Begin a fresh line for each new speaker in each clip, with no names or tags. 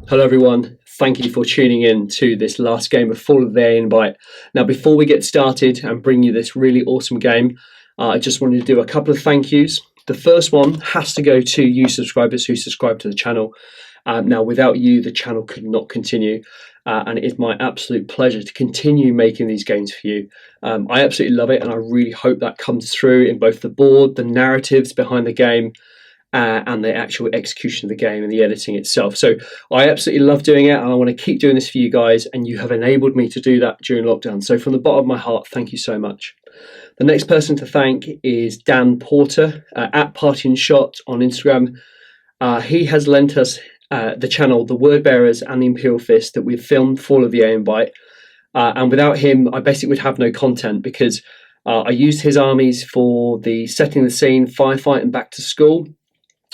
Hello everyone, thank you for tuning in to this last game of Fall of the Ayenbite. Now before we get started and bring you this really awesome game, I just wanted to do a couple of thank yous. The first one has to go to you subscribers who subscribe to the channel. Now without you, the channel could not continue, and it is my absolute pleasure to continue making these games for you. I absolutely love it, and I really hope that comes through in both the board, the narratives behind the game, and the actual execution of the game and the editing itself. So I absolutely love doing it, and I want to keep doing this for you guys, and you have enabled me to do that during lockdown. So from the bottom of my heart, thank you so much. The next person to thank is Dan Porter, at Party and Shot on Instagram. He has lent us the channel, the Word Bearers and the Imperial Fists that we've filmed Fall of the Ayenbite. And without him, I basically would have no content because I used his armies for the setting the scene, firefight and back to school,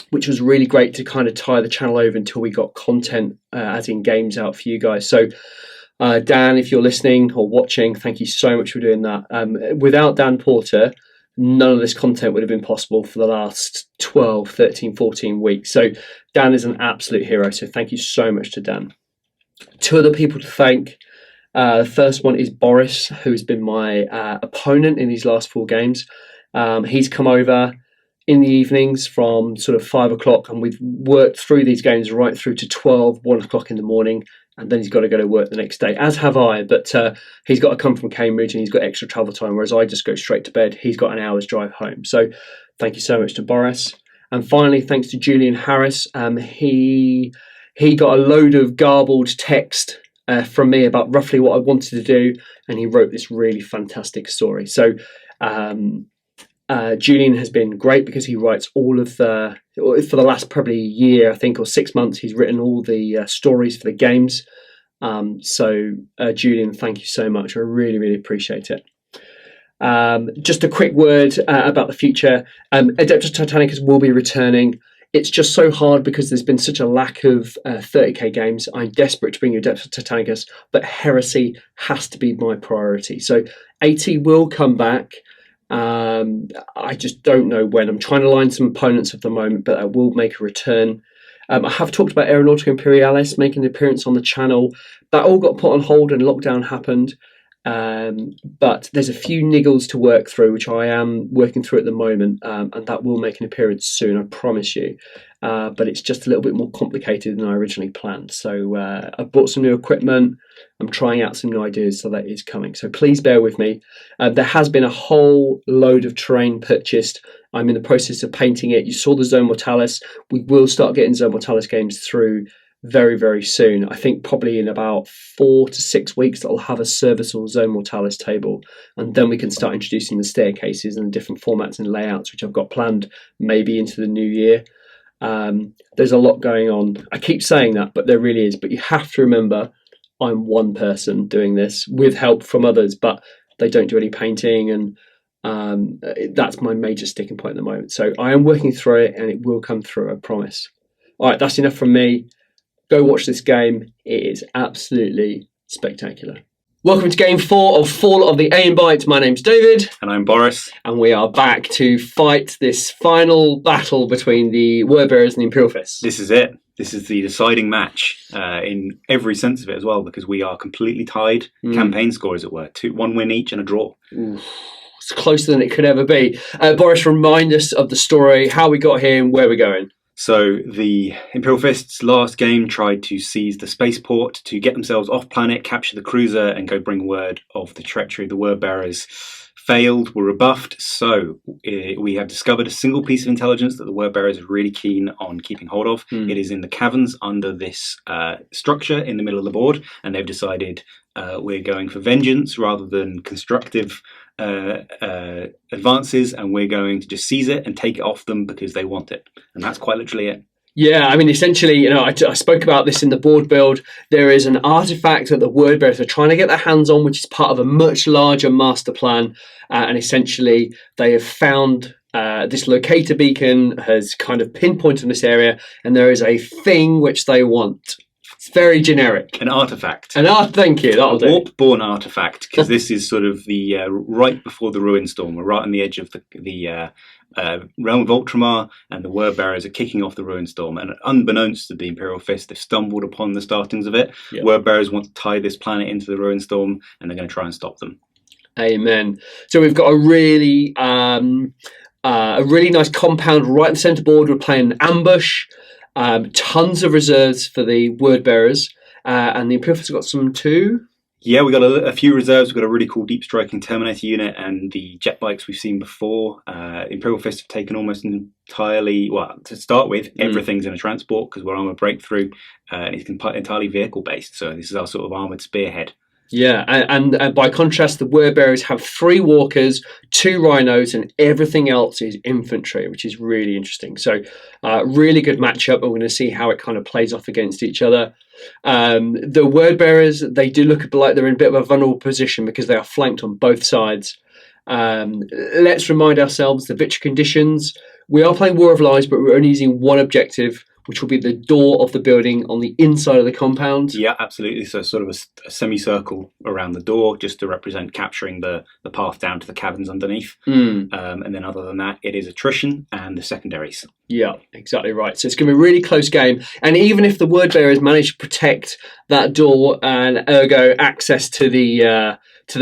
which was really great to kind of tie the channel over until we got content, as in games, out for you guys. So Dan, if you're listening or watching, thank you so much for doing that. Without Dan Porter, none of this content would have been possible for the last 12, 13, 14 weeks. So Dan is an absolute hero. So thank you so much to Dan. Two other people to thank. The first one is Boris, who's been my opponent in these last 4 games. He's come over in the evenings from sort of 5 o'clock, and we've worked through these games right through to 12, 1 o'clock in the morning, and then he's got to go to work the next day, as have I, but he's got to come from Cambridge and he's got extra travel time, whereas I just go straight to bed. He's got an hour's drive home. So thank you so much to Boris. And finally, thanks to Julian Harris. He got a load of garbled text from me about roughly what I wanted to do, and he wrote this really fantastic story. So Julian has been great because he writes all of for the last probably year, I think, or 6 months, he's written all the stories for the games. So Julian, thank you so much. I really, really appreciate it. Just a quick word about the future. Adeptus Titanicus will be returning. It's just so hard because there's been such a lack of 30k games. I'm desperate to bring you Adeptus Titanicus, but Heresy has to be my priority. So 80 will come back. I just don't know when. I'm trying to line some opponents at the moment, but I will make a return. I have talked about Aeronautica Imperialis making an appearance on the channel. That all got put on hold and lockdown happened. But there's a few niggles to work through, which I am working through at the moment, and that will make an appearance soon, I promise you. But it's just a little bit more complicated than I originally planned. So I've bought some new equipment. I'm trying out some new ideas, so that is coming. So please bear with me. There has been a whole load of terrain purchased. I'm in the process of painting it. You saw the Zone Mortalis. We will start getting Zone Mortalis games through very, very soon. I think probably in about 4 to 6 weeks that I'll have a serviceable Zone Mortalis table, and then we can start introducing the staircases and the different formats and layouts, which I've got planned maybe into the new year. There's a lot going on. I keep saying that, but there really is. But you have to remember, I'm one person doing this with help from others, but they don't do any painting, and that's my major sticking point at the moment. So I am working through it, and it will come through, I promise. All right, that's enough from me. Go watch this game. It is absolutely spectacular. Welcome to Game 4 of Fall of the Ayenbite. My name's David.
And I'm Boris.
And we are back to fight this final battle between the Word Bearers and the Imperial Fists.
This is it. This is the deciding match in every sense of it as well, because we are completely tied. Campaign score, as it were. 1 win each and a draw.
Ooh, it's closer than it could ever be. Boris, remind us of the story, how we got here and where we're going.
So the Imperial Fists last game tried to seize the spaceport to get themselves off planet, capture the cruiser, and go bring word of the treachery of the Word Bearers. Failed, were rebuffed. So we have discovered a single piece of intelligence that the Word Bearers are really keen on keeping hold of. It is in the caverns under this structure in the middle of the board, and they've decided we're going for vengeance rather than constructive advances, and we're going to just seize it and take it off them because they want it. And that's quite literally it.
Yeah, I mean, essentially, I spoke about this in the board build. There is an artifact that the Word Bearers are trying to get their hands on, which is part of a much larger master plan. And essentially, they have found this locator beacon has kind of pinpointed this area, and there is a thing which they want. It's very generic.
An artifact.
Thank you. That'll do.
Warp-born artifact, because this is sort of the right before the ruin storm. We're right on the edge of the realm of Ultramar, and the word bearers are kicking off the ruin storm. And unbeknownst to the Imperial Fist, they've stumbled upon the startings of it. Yep. Word bearers want to tie this planet into the ruin storm, and they're going to try and stop them.
Amen. So we've got a really nice compound right in the centre board. We're playing ambush. Tons of reserves for the word bearers, and the Imperial Fists have got some too.
Yeah, we got a few reserves. We've got a really cool deep striking Terminator unit and the jet bikes we've seen before. Imperial Fists have taken almost entirely, well, to start with, everything's in a transport because we're armoured breakthrough. It's entirely vehicle based, so this is our sort of armoured spearhead.
Yeah, and by contrast, the word bearers have 3 walkers, 2 rhinos, and everything else is infantry, which is really interesting. So, really good matchup. We're going to see how it kind of plays off against each other. The word bearers, they do look like they're in a bit of a vulnerable position because they are flanked on both sides. Let's remind ourselves the victory conditions. We are playing War of Lies, but we're only using one objective, which will be the door of the building on the inside of the compound. Yeah,
absolutely. So sort of a semicircle around the door, just to represent capturing the path down to the caverns underneath. And then other than that, it is attrition and the secondaries.
Yeah, exactly right. So it's going to be a really close game. And even if the word bearers manage to protect that door and ergo access to the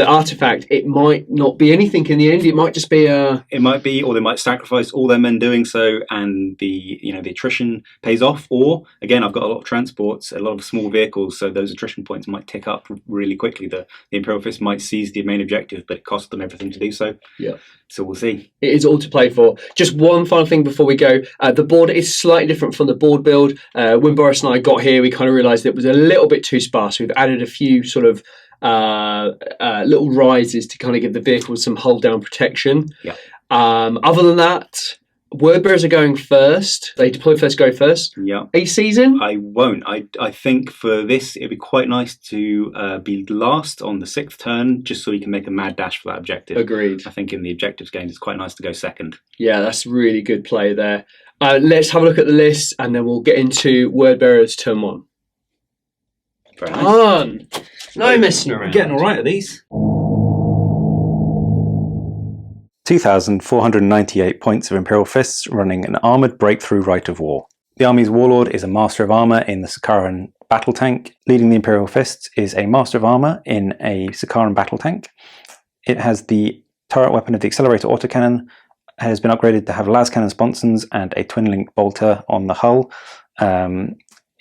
artifact, it might not be anything in the end. It might just be
It might be, or they might sacrifice all their men doing so, and the attrition pays off. Or again, I've got a lot of transports, a lot of small vehicles, so those attrition points might tick up really quickly. The Imperial Fist might seize the main objective, but it costs them everything to do so.
Yeah.
So we'll see.
It is all to play for. Just one final thing before we go. The board is slightly different from the board build. When Boris and I got here, we kind of realised it was a little bit too sparse. We've added a few sort of little rises to kind of give the vehicle some hold down protection.
Yeah.
Other than that, word bearers are going first. They deploy first, go first.
Yeah.
A season?
I won't. I think for this, it'd be quite nice to be last on the 6th turn, just so you can make a mad dash for that objective.
Agreed.
I think in the objectives game, it's quite nice to go second.
Yeah, that's really good play there. Let's have a look at the list, and then we'll get into word bearers turn 1.
Very nice.
No messing around.
We're getting all right at these. 2,498 points of Imperial Fists running an armoured breakthrough rite of war. The army's warlord is a master of armour in the Sakaran battle tank. Leading the Imperial Fists is a master of armour in a Sakaran battle tank. It has the turret weapon of the accelerator autocannon. It has been upgraded to have las cannon sponsons and a twin-link bolter on the hull.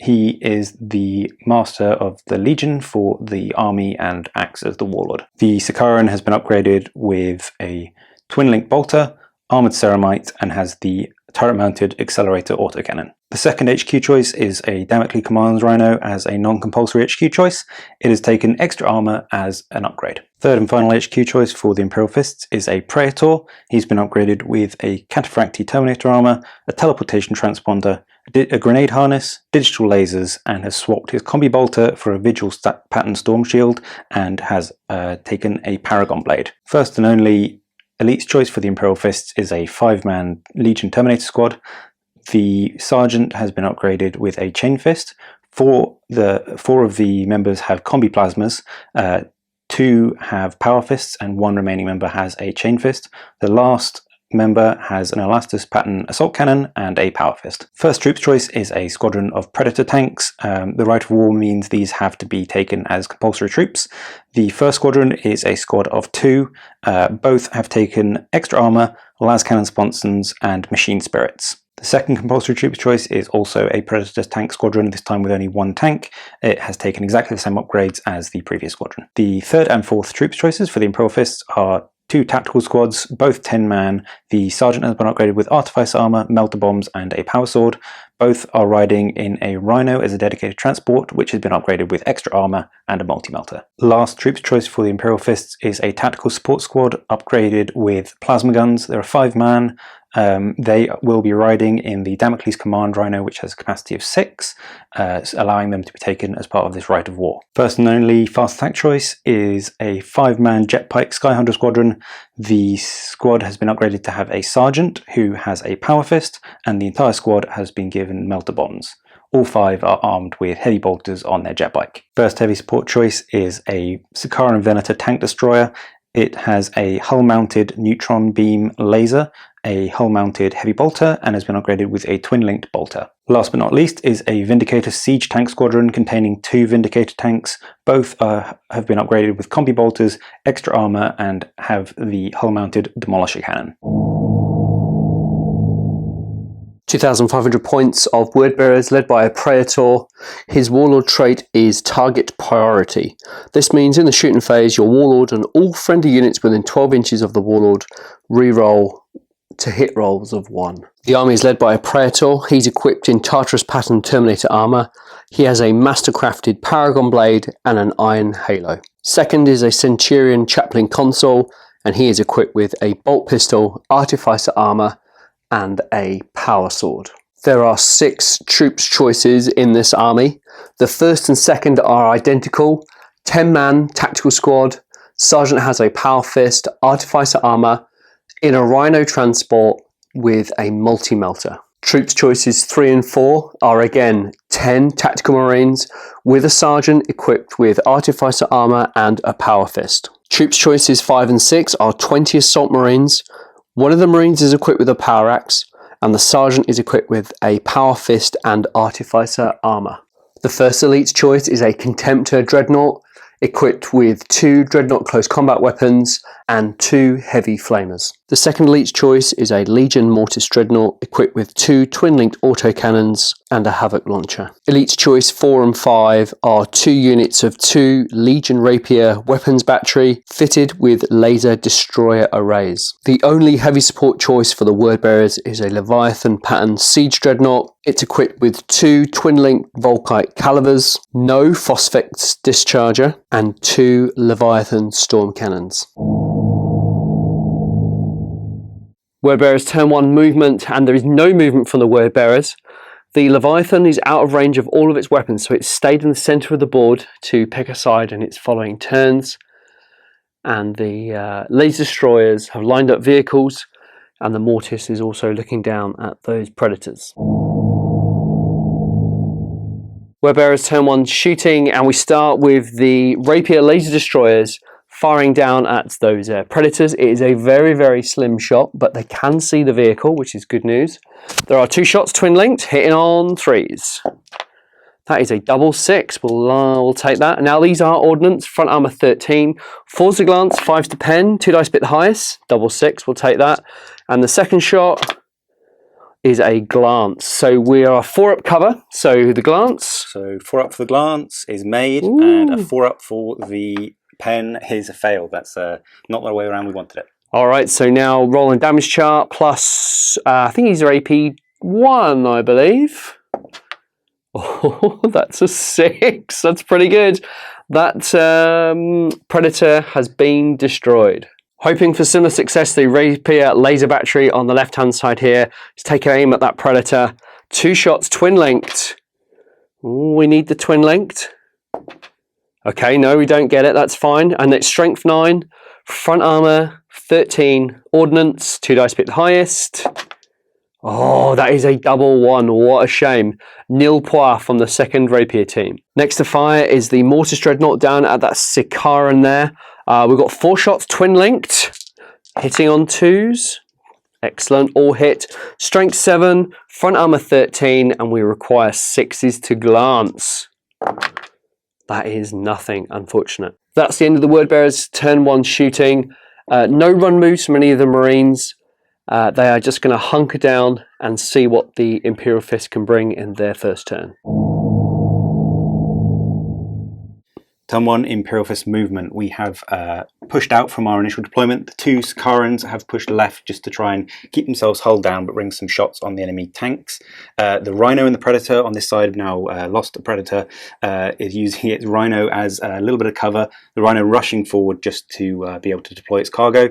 He is the master of the Legion for the army and acts as the warlord. The Sakaran has been upgraded with a twin-link bolter, armoured ceramite, and has the turret-mounted accelerator autocannon. The second HQ choice is a Damocles Commands Rhino as a non-compulsory HQ choice. It has taken extra armour as an upgrade. Third and final HQ choice for the Imperial Fists is a Praetor. He's been upgraded with a Cataphracti Terminator armour, a teleportation transponder, a grenade harness, digital lasers, and has swapped his combi bolter for a Vigil pattern storm shield and has taken a Paragon blade. First and only Elite's choice for the Imperial Fists is a 5-man Legion Terminator Squad. The Sergeant has been upgraded with a Chain Fist. Four of the members have Combi Plasmas, 2 have Power Fists, and 1 remaining member has a Chain Fist. The last member has an Elastus pattern assault cannon and a Power Fist. First troops choice is a squadron of Predator tanks. The Rite of War means these have to be taken as compulsory troops. The first squadron is a squad of 2. Both have taken extra armor, las cannon sponsons, and machine spirits. The second compulsory troops choice is also a Predator tank squadron, this time with only 1 tank. It has taken exactly the same upgrades as the previous squadron. The third and fourth troops choices for the Imperial Fists are 2 tactical squads, both 10-man. The Sergeant has been upgraded with Artifice Armour, Melter Bombs, and a Power Sword. Both are riding in a Rhino as a dedicated transport, which has been upgraded with extra armour and a multi-melter. Last troops choice for the Imperial Fists is a tactical support squad, upgraded with plasma guns. They're a 5-man. They will be riding in the Damocles Command Rhino, which has a capacity of 6, allowing them to be taken as part of this Rite of War. First and only fast attack choice is a 5-man Jetpike Skyhunter squadron. The squad has been upgraded to have a Sergeant who has a Power Fist, and the entire squad has been given Melter Bombs. All 5 are armed with heavy bolters on their jet bike. First heavy support choice is a Sakaran Venator tank destroyer. It has a hull-mounted neutron beam laser, a hull-mounted heavy bolter, and has been upgraded with a twin-linked bolter. Last but not least is a Vindicator siege tank squadron containing 2 Vindicator tanks. Both have been upgraded with combi bolters, extra armor, and have the hull-mounted demolisher cannon.
2,500 points of word bearers led by a Praetor. His warlord trait is target priority. This means in the shooting phase, your warlord and all friendly units within 12 inches of the warlord reroll to hit rolls of 1. The army is led by a Praetor. He's equipped in Tartarus pattern Terminator armor. He has a master-crafted Paragon blade and an iron halo. Second is a Centurion Chaplain Consul, and he is equipped with a bolt pistol, artificer armor, and a power sword. There are 6 troops choices in this army. The first and second are identical. 10-man tactical squad. Sergeant has a power fist, artificer armor, in a rhino transport with a multi-melter. Troops choices 3 and 4 are again 10 tactical marines with a sergeant equipped with artificer armor and a power fist. Troops choices 5 and 6 are 20 assault marines. One of the marines is equipped with a power axe, and the sergeant is equipped with a power fist and artificer armor. The first elite's choice is a Contemptor Dreadnought, equipped with 2 Dreadnought close combat weapons and 2 heavy flamers. The second elite's choice is a Legion Mortise Dreadnought, equipped with 2 twin-linked autocannons and a Havoc launcher. Elite's choice 4 and 5 are 2 units of 2 Legion Rapier weapons battery, fitted with laser destroyer arrays. The only heavy support choice for the word bearers is a Leviathan pattern Siege Dreadnought. It's equipped with 2 twin-linked Volkite calibers, no Phosphex discharger, and 2 Leviathan storm cannons. Word bearers turn 1 movement, and there is no movement from the word bearers. The Leviathan is out of range of all of its weapons, so it's stayed in the centre of the board to pick a side in its following turns. And the laser destroyers have lined up vehicles, and the Mortis is also looking down at those predators. Word bearers turn 1 shooting, and we start with the Rapier laser destroyers firing down at those predators. It is a very, very slim shot, but they can see the vehicle, which is good news. There are 2 shots twin-linked, hitting on 3s. That is a double 6. We'll take that. Now these are ordnance, front armor 13, 4s to glance, 5s to pen, 2 dice bit the highest, double 6. We'll take that. And the second shot is a glance. So we are 4 up cover. So the glance.
So 4 up for the glance is made,
Ooh.
and a 4 up for the pen is a fail. That's not the way around we wanted it.
All right, so now rolling damage chart plus, I think these are AP 1, I believe. Oh, that's a 6. That's pretty good. That predator has been destroyed. Hoping for similar success, the Rapier laser battery on the left-hand side here is taking aim at that predator. 2 shots twin-linked. We need the twin-linked. Okay, no, we don't get it. That's fine. And it's strength 9, front armor 13, ordnance, 2 dice pick the highest. Oh, that is a double 1. What a shame. Nil points from the second Rapier team. Next to fire is the Mortise Dreadnought down at that Sikaran there. We've got 4 shots twin-linked, hitting on 2s. Excellent, all hit. Strength 7, front armor 13, and we require 6s to glance. That is nothing, unfortunate. That's the end of the word bearers, turn 1 shooting. No run moves from any of the Marines. They are just going to hunker down and see what the Imperial Fists can bring in their first turn.
Turn 1 Imperial Fist movement. We have pushed out from our initial deployment. The 2 Sakarans have pushed left just to try and keep themselves hull down but bring some shots on the enemy tanks. The Rhino and the Predator on this side have now lost the Predator, is using its Rhino as a little bit of cover. The Rhino rushing forward just to be able to deploy its cargo.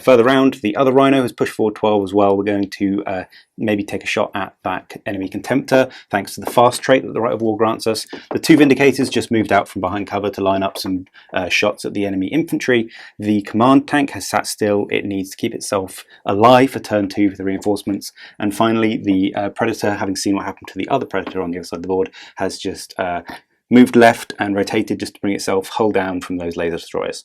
Further round, the other Rhino has pushed forward 12 as well. We're going to maybe take a shot at that enemy contemptor, thanks to the fast trait that the Right of War grants us. The 2 Vindicators just moved out from behind cover to line up some shots at the enemy infantry. The command tank has sat still. It needs to keep itself alive for turn 2 for the reinforcements. And finally, the Predator, having seen what happened to the other Predator on the other side of the board, has just moved left and rotated just to bring itself hull down from those laser destroyers.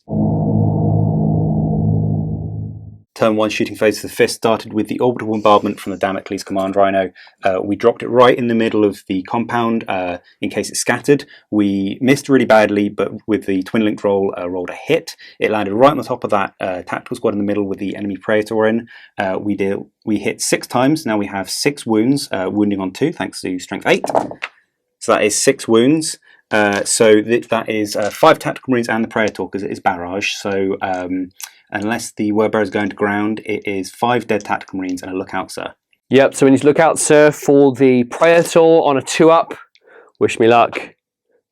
Turn 1 shooting phase of the Fist started with the orbital bombardment from the Damocles Command Rhino. We dropped it right in the middle of the compound in case it scattered. We missed really badly, but with the twin-linked roll, rolled a hit. It landed right on the top of that tactical squad in the middle with the enemy Praetor in. We hit 6 times. Now we have 6 wounds, wounding on 2 thanks to strength 8. So that is 6 wounds. So that is 5 tactical marines and the Praetor, because it is barrage. So unless the word bearer is going to ground, it is 5 dead tactical marines and a lookout, sir.
Yep, so we need to look out, sir, for the Praetor on a 2-up. Wish me luck.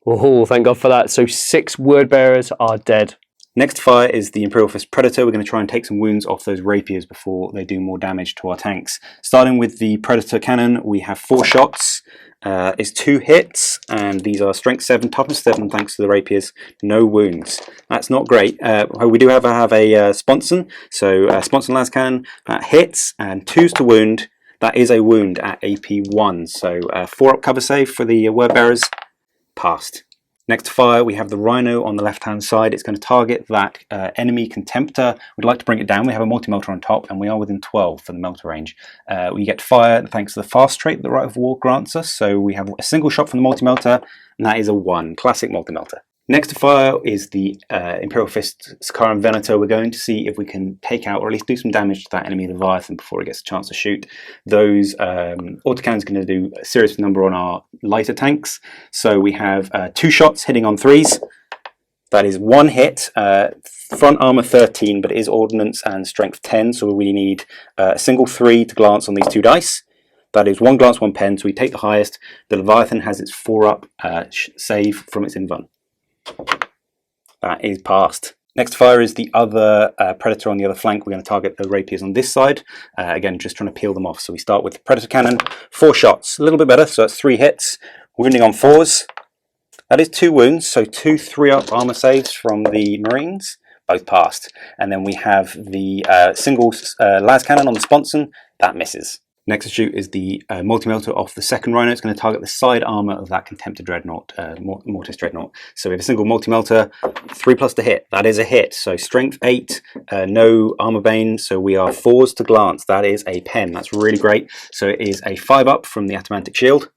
Oh, thank God for that. So 6 word bearers are dead.
Next fire is the Imperial Fist Predator. We're going to try and take some wounds off those rapiers before they do more damage to our tanks. Starting with the Predator cannon, we have 4 shots. It's 2 hits, and these are strength 7, toughness 7 thanks to the rapiers. No wounds. That's not great. We do have a sponson, so sponson las cannon that hits, and 2s to wound. That is a wound at AP 1, so 4-up cover save for the word bearers. Passed. Next to fire, we have the Rhino on the left-hand side. It's going to target that enemy Contemptor. We'd like to bring it down. We have a multi-melter on top, and we are within 12 for the melter range. We get fire thanks to the fast trait that the Right of War grants us. So we have a single shot from the multi-melter, and that is a 1. Classic multi-melter. Next to fire is the Imperial Fists Sakaran Venator. We're going to see if we can take out, or at least do some damage to that enemy Leviathan before it gets a chance to shoot. Those autocannons are going to do a serious number on our lighter tanks. So we have 2 shots hitting on 3s. That is 1 hit. Front armor 13, but it is ordnance and strength 10. So we need a single 3 to glance on these 2 dice. That is 1 glance, 1 pen. So we take the highest. The Leviathan has its 4-up save from its invuln. That is passed. Next fire is the other Predator on the other flank. We're going to target the rapiers on this side. Again, just trying to peel them off. So we start with the Predator cannon. 4 shots, a little bit better. So that's 3 hits. Wounding on 4s. That is 2 wounds. So 2 3-up armor saves from the Marines. Both passed. And then we have the single las cannon on the sponson. That misses. Next to shoot is the multi-melter off the second Rhino. It's going to target the side armor of that Terminator Dreadnought, Mortise Dreadnought. So we have a single multi-melter, 3+ to hit. That is a hit. So strength 8, no armor bane. So we are 4s to glance. That is a pen. That's really great. So it is a 5-up from the Atamantic Shield.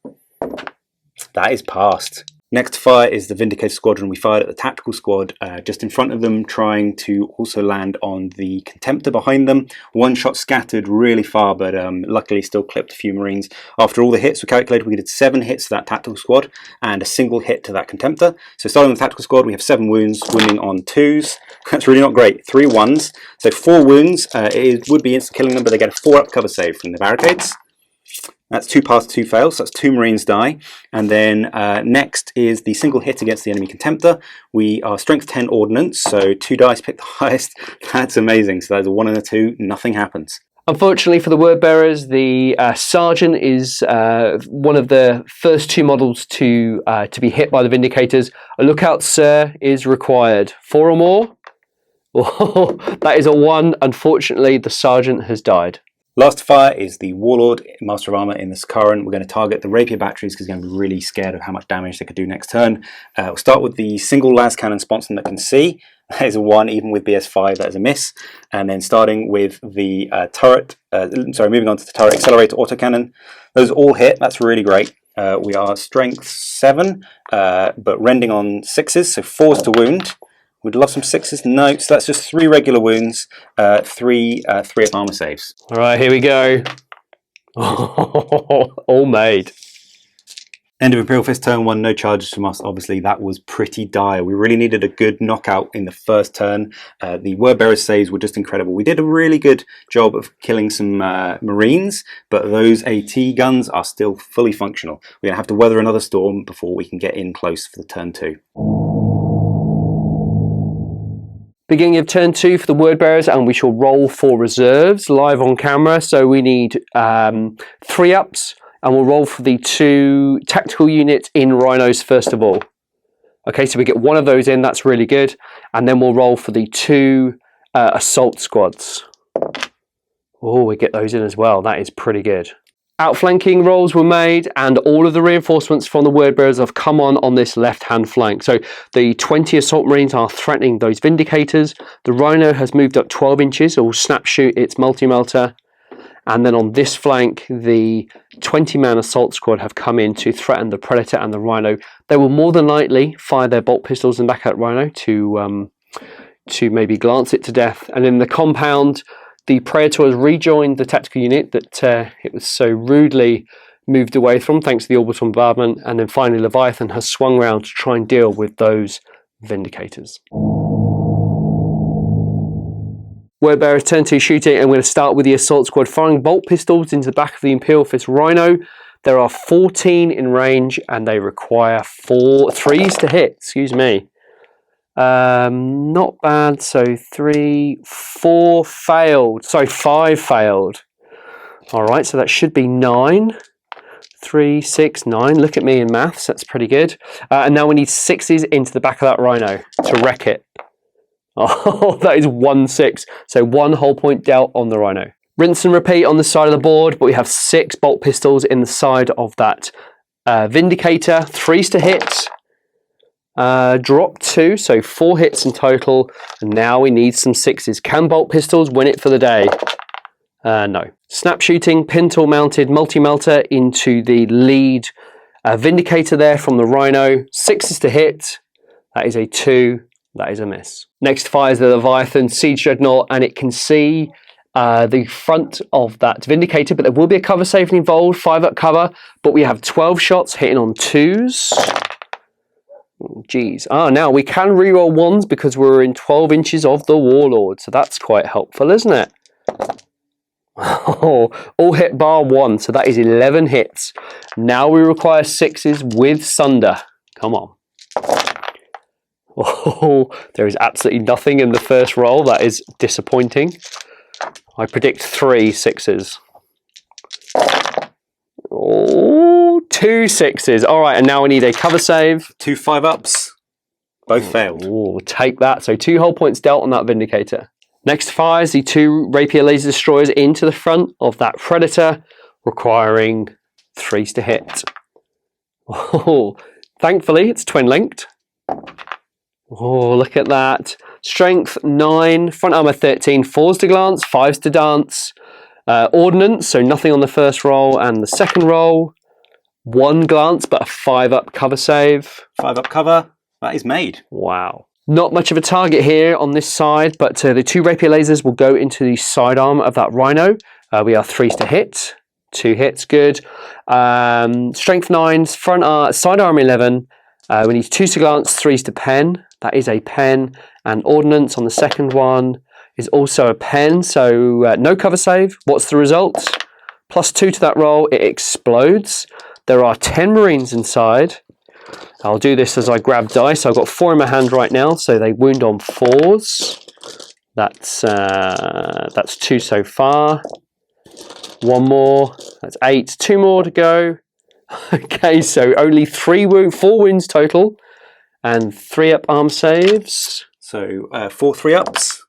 That is passed. Next fire is the Vindicator Squadron. We fired at the tactical squad just in front of them, trying to also land on the Contemptor behind them. 1 shot scattered really far, but luckily still clipped a few Marines. After all the hits were calculated, we did 7 hits to that tactical squad and a single hit to that Contemptor. So starting with the tactical squad, we have 7 wounds, wounding on 2s. That's really not great. 3 1s. So 4 wounds. It would be instant killing them, but they get a 4-up cover save from the barricades. That's 2 pass, 2 fails, so that's 2 Marines die. And then next is the single hit against the enemy Contemptor. We are strength 10 ordnance, so 2 dice pick the highest. That's amazing. So that's a 1 and a 2, nothing happens.
Unfortunately for the word bearers, the Sergeant is one of the first 2 models to be hit by the Vindicators. A lookout, sir, is required. 4 or more? Oh, that is a 1. Unfortunately, the Sergeant has died.
Last fire is the Warlord, Master of Armor in the Sakaran. We're going to target the Rapier batteries because he's going to be really scared of how much damage they could do next turn. We'll start with the single las cannon sponson that can see. That is a 1, even with BS5, that is a miss. And then starting with the moving on to the turret accelerator autocannon. Those all hit, that's really great. We are strength 7, but rending on 6s, so 4s to wound. We'd lost some 6s. No, so that's just 3 regular wounds, 3 armor saves.
All right, here we go. All made.
End of Imperial Fist turn 1, no charges from us. Obviously, that was pretty dire. We really needed a good knockout in the first turn. The word bearer saves were just incredible. We did a really good job of killing some Marines, but those AT guns are still fully functional. We're going to have to weather another storm before we can get in close for the turn 2.
Beginning of turn 2 for the word bearers, and we shall roll for reserves live on camera. So we need 3 ups, and we'll roll for the 2 tactical units in rhinos first of all. Okay, so we get 1 of those in, that's really good. And then we'll roll for the 2 assault squads. Oh, we get those in as well. That is pretty good. Outflanking rolls were made, and all of the reinforcements from the word bearers have come on this left-hand flank. So the 20 assault marines are threatening those vindicators. The rhino has moved up 12 inches, or will snap shoot its multi-melter. And then on this flank, the 20-man assault squad have come in to threaten the predator and the rhino. They will more than likely fire their bolt pistols and back at rhino to maybe glance it to death. And in the compound, the Predator has rejoined the tactical unit that it was so rudely moved away from thanks to the orbital bombardment, and then finally Leviathan has swung round to try and deal with those Vindicators. Word bearers turn to shooting, and we're going to start with the assault squad firing bolt pistols into the back of the Imperial Fist Rhino. There are 14 in range and they require 4 threes to hit, excuse me. Not bad. So 3, 4 failed. Sorry, 5 failed. All right, so that should be 9. 3, 6, 9. Look at me in maths. That's pretty good. And now we need 6s into the back of that rhino to wreck it. Oh, that is 1 6. So 1 whole point dealt on the rhino. Rinse and repeat on the side of the board, but we have 6 bolt pistols in the side of that Vindicator. 3s to hit. Drop 2, so 4 hits in total. And now we need some 6s. Can bolt pistols win it for the day? No. Snap shooting, pintle mounted multi-melter into the lead Vindicator there from the Rhino. 6s to hit. That is a 2. That is a miss. Next fires the Leviathan Siege Dreadnought, and it can see the front of that Vindicator, but there will be a cover save involved, 5 up cover, but we have 12 shots hitting on 2s. Oh, geez. Now we can reroll 1s because we're in 12 inches of the Warlord, so that's quite helpful, isn't it? Oh, all hit bar 1, so that is 11 hits. Now we require 6s with Sunder. Come on. Oh, there is absolutely nothing in the first roll. That is disappointing. I predict 3 6s. Oh, 2 6s. All right, and now we need a cover save.
2 5-ups. Both failed.
Oh, take that. So 2 whole points dealt on that Vindicator. Next fires the 2 Rapier Laser Destroyers into the front of that Predator, requiring 3s to hit. Oh, thankfully, it's twin-linked. Oh, look at that. Strength 9, front armor 13, 4s to glance, 5s to dance. Ordnance, so nothing on the first roll and the second roll. 1 glance, but a 5-up cover save.
5-up cover, that is made.
Wow. Not much of a target here on this side, but the 2 Rapier Lasers will go into the sidearm of that Rhino. We are 3s to hit. 2 hits, good. Strength 9s, sidearm 11. We need 2s to glance, 3s to pen. That is a pen. And ordnance on the second one is also a pen, so no cover save. What's the result? +2 to that roll, it explodes. There are 10 Marines inside. I'll do this as I grab dice. I've got 4 in my hand right now, so they wound on 4s. That's 2 so far. 1 more, that's 8. 2 more to go. Okay, so only 4 wounds total, and 3 up arm saves.
So 4 3-ups,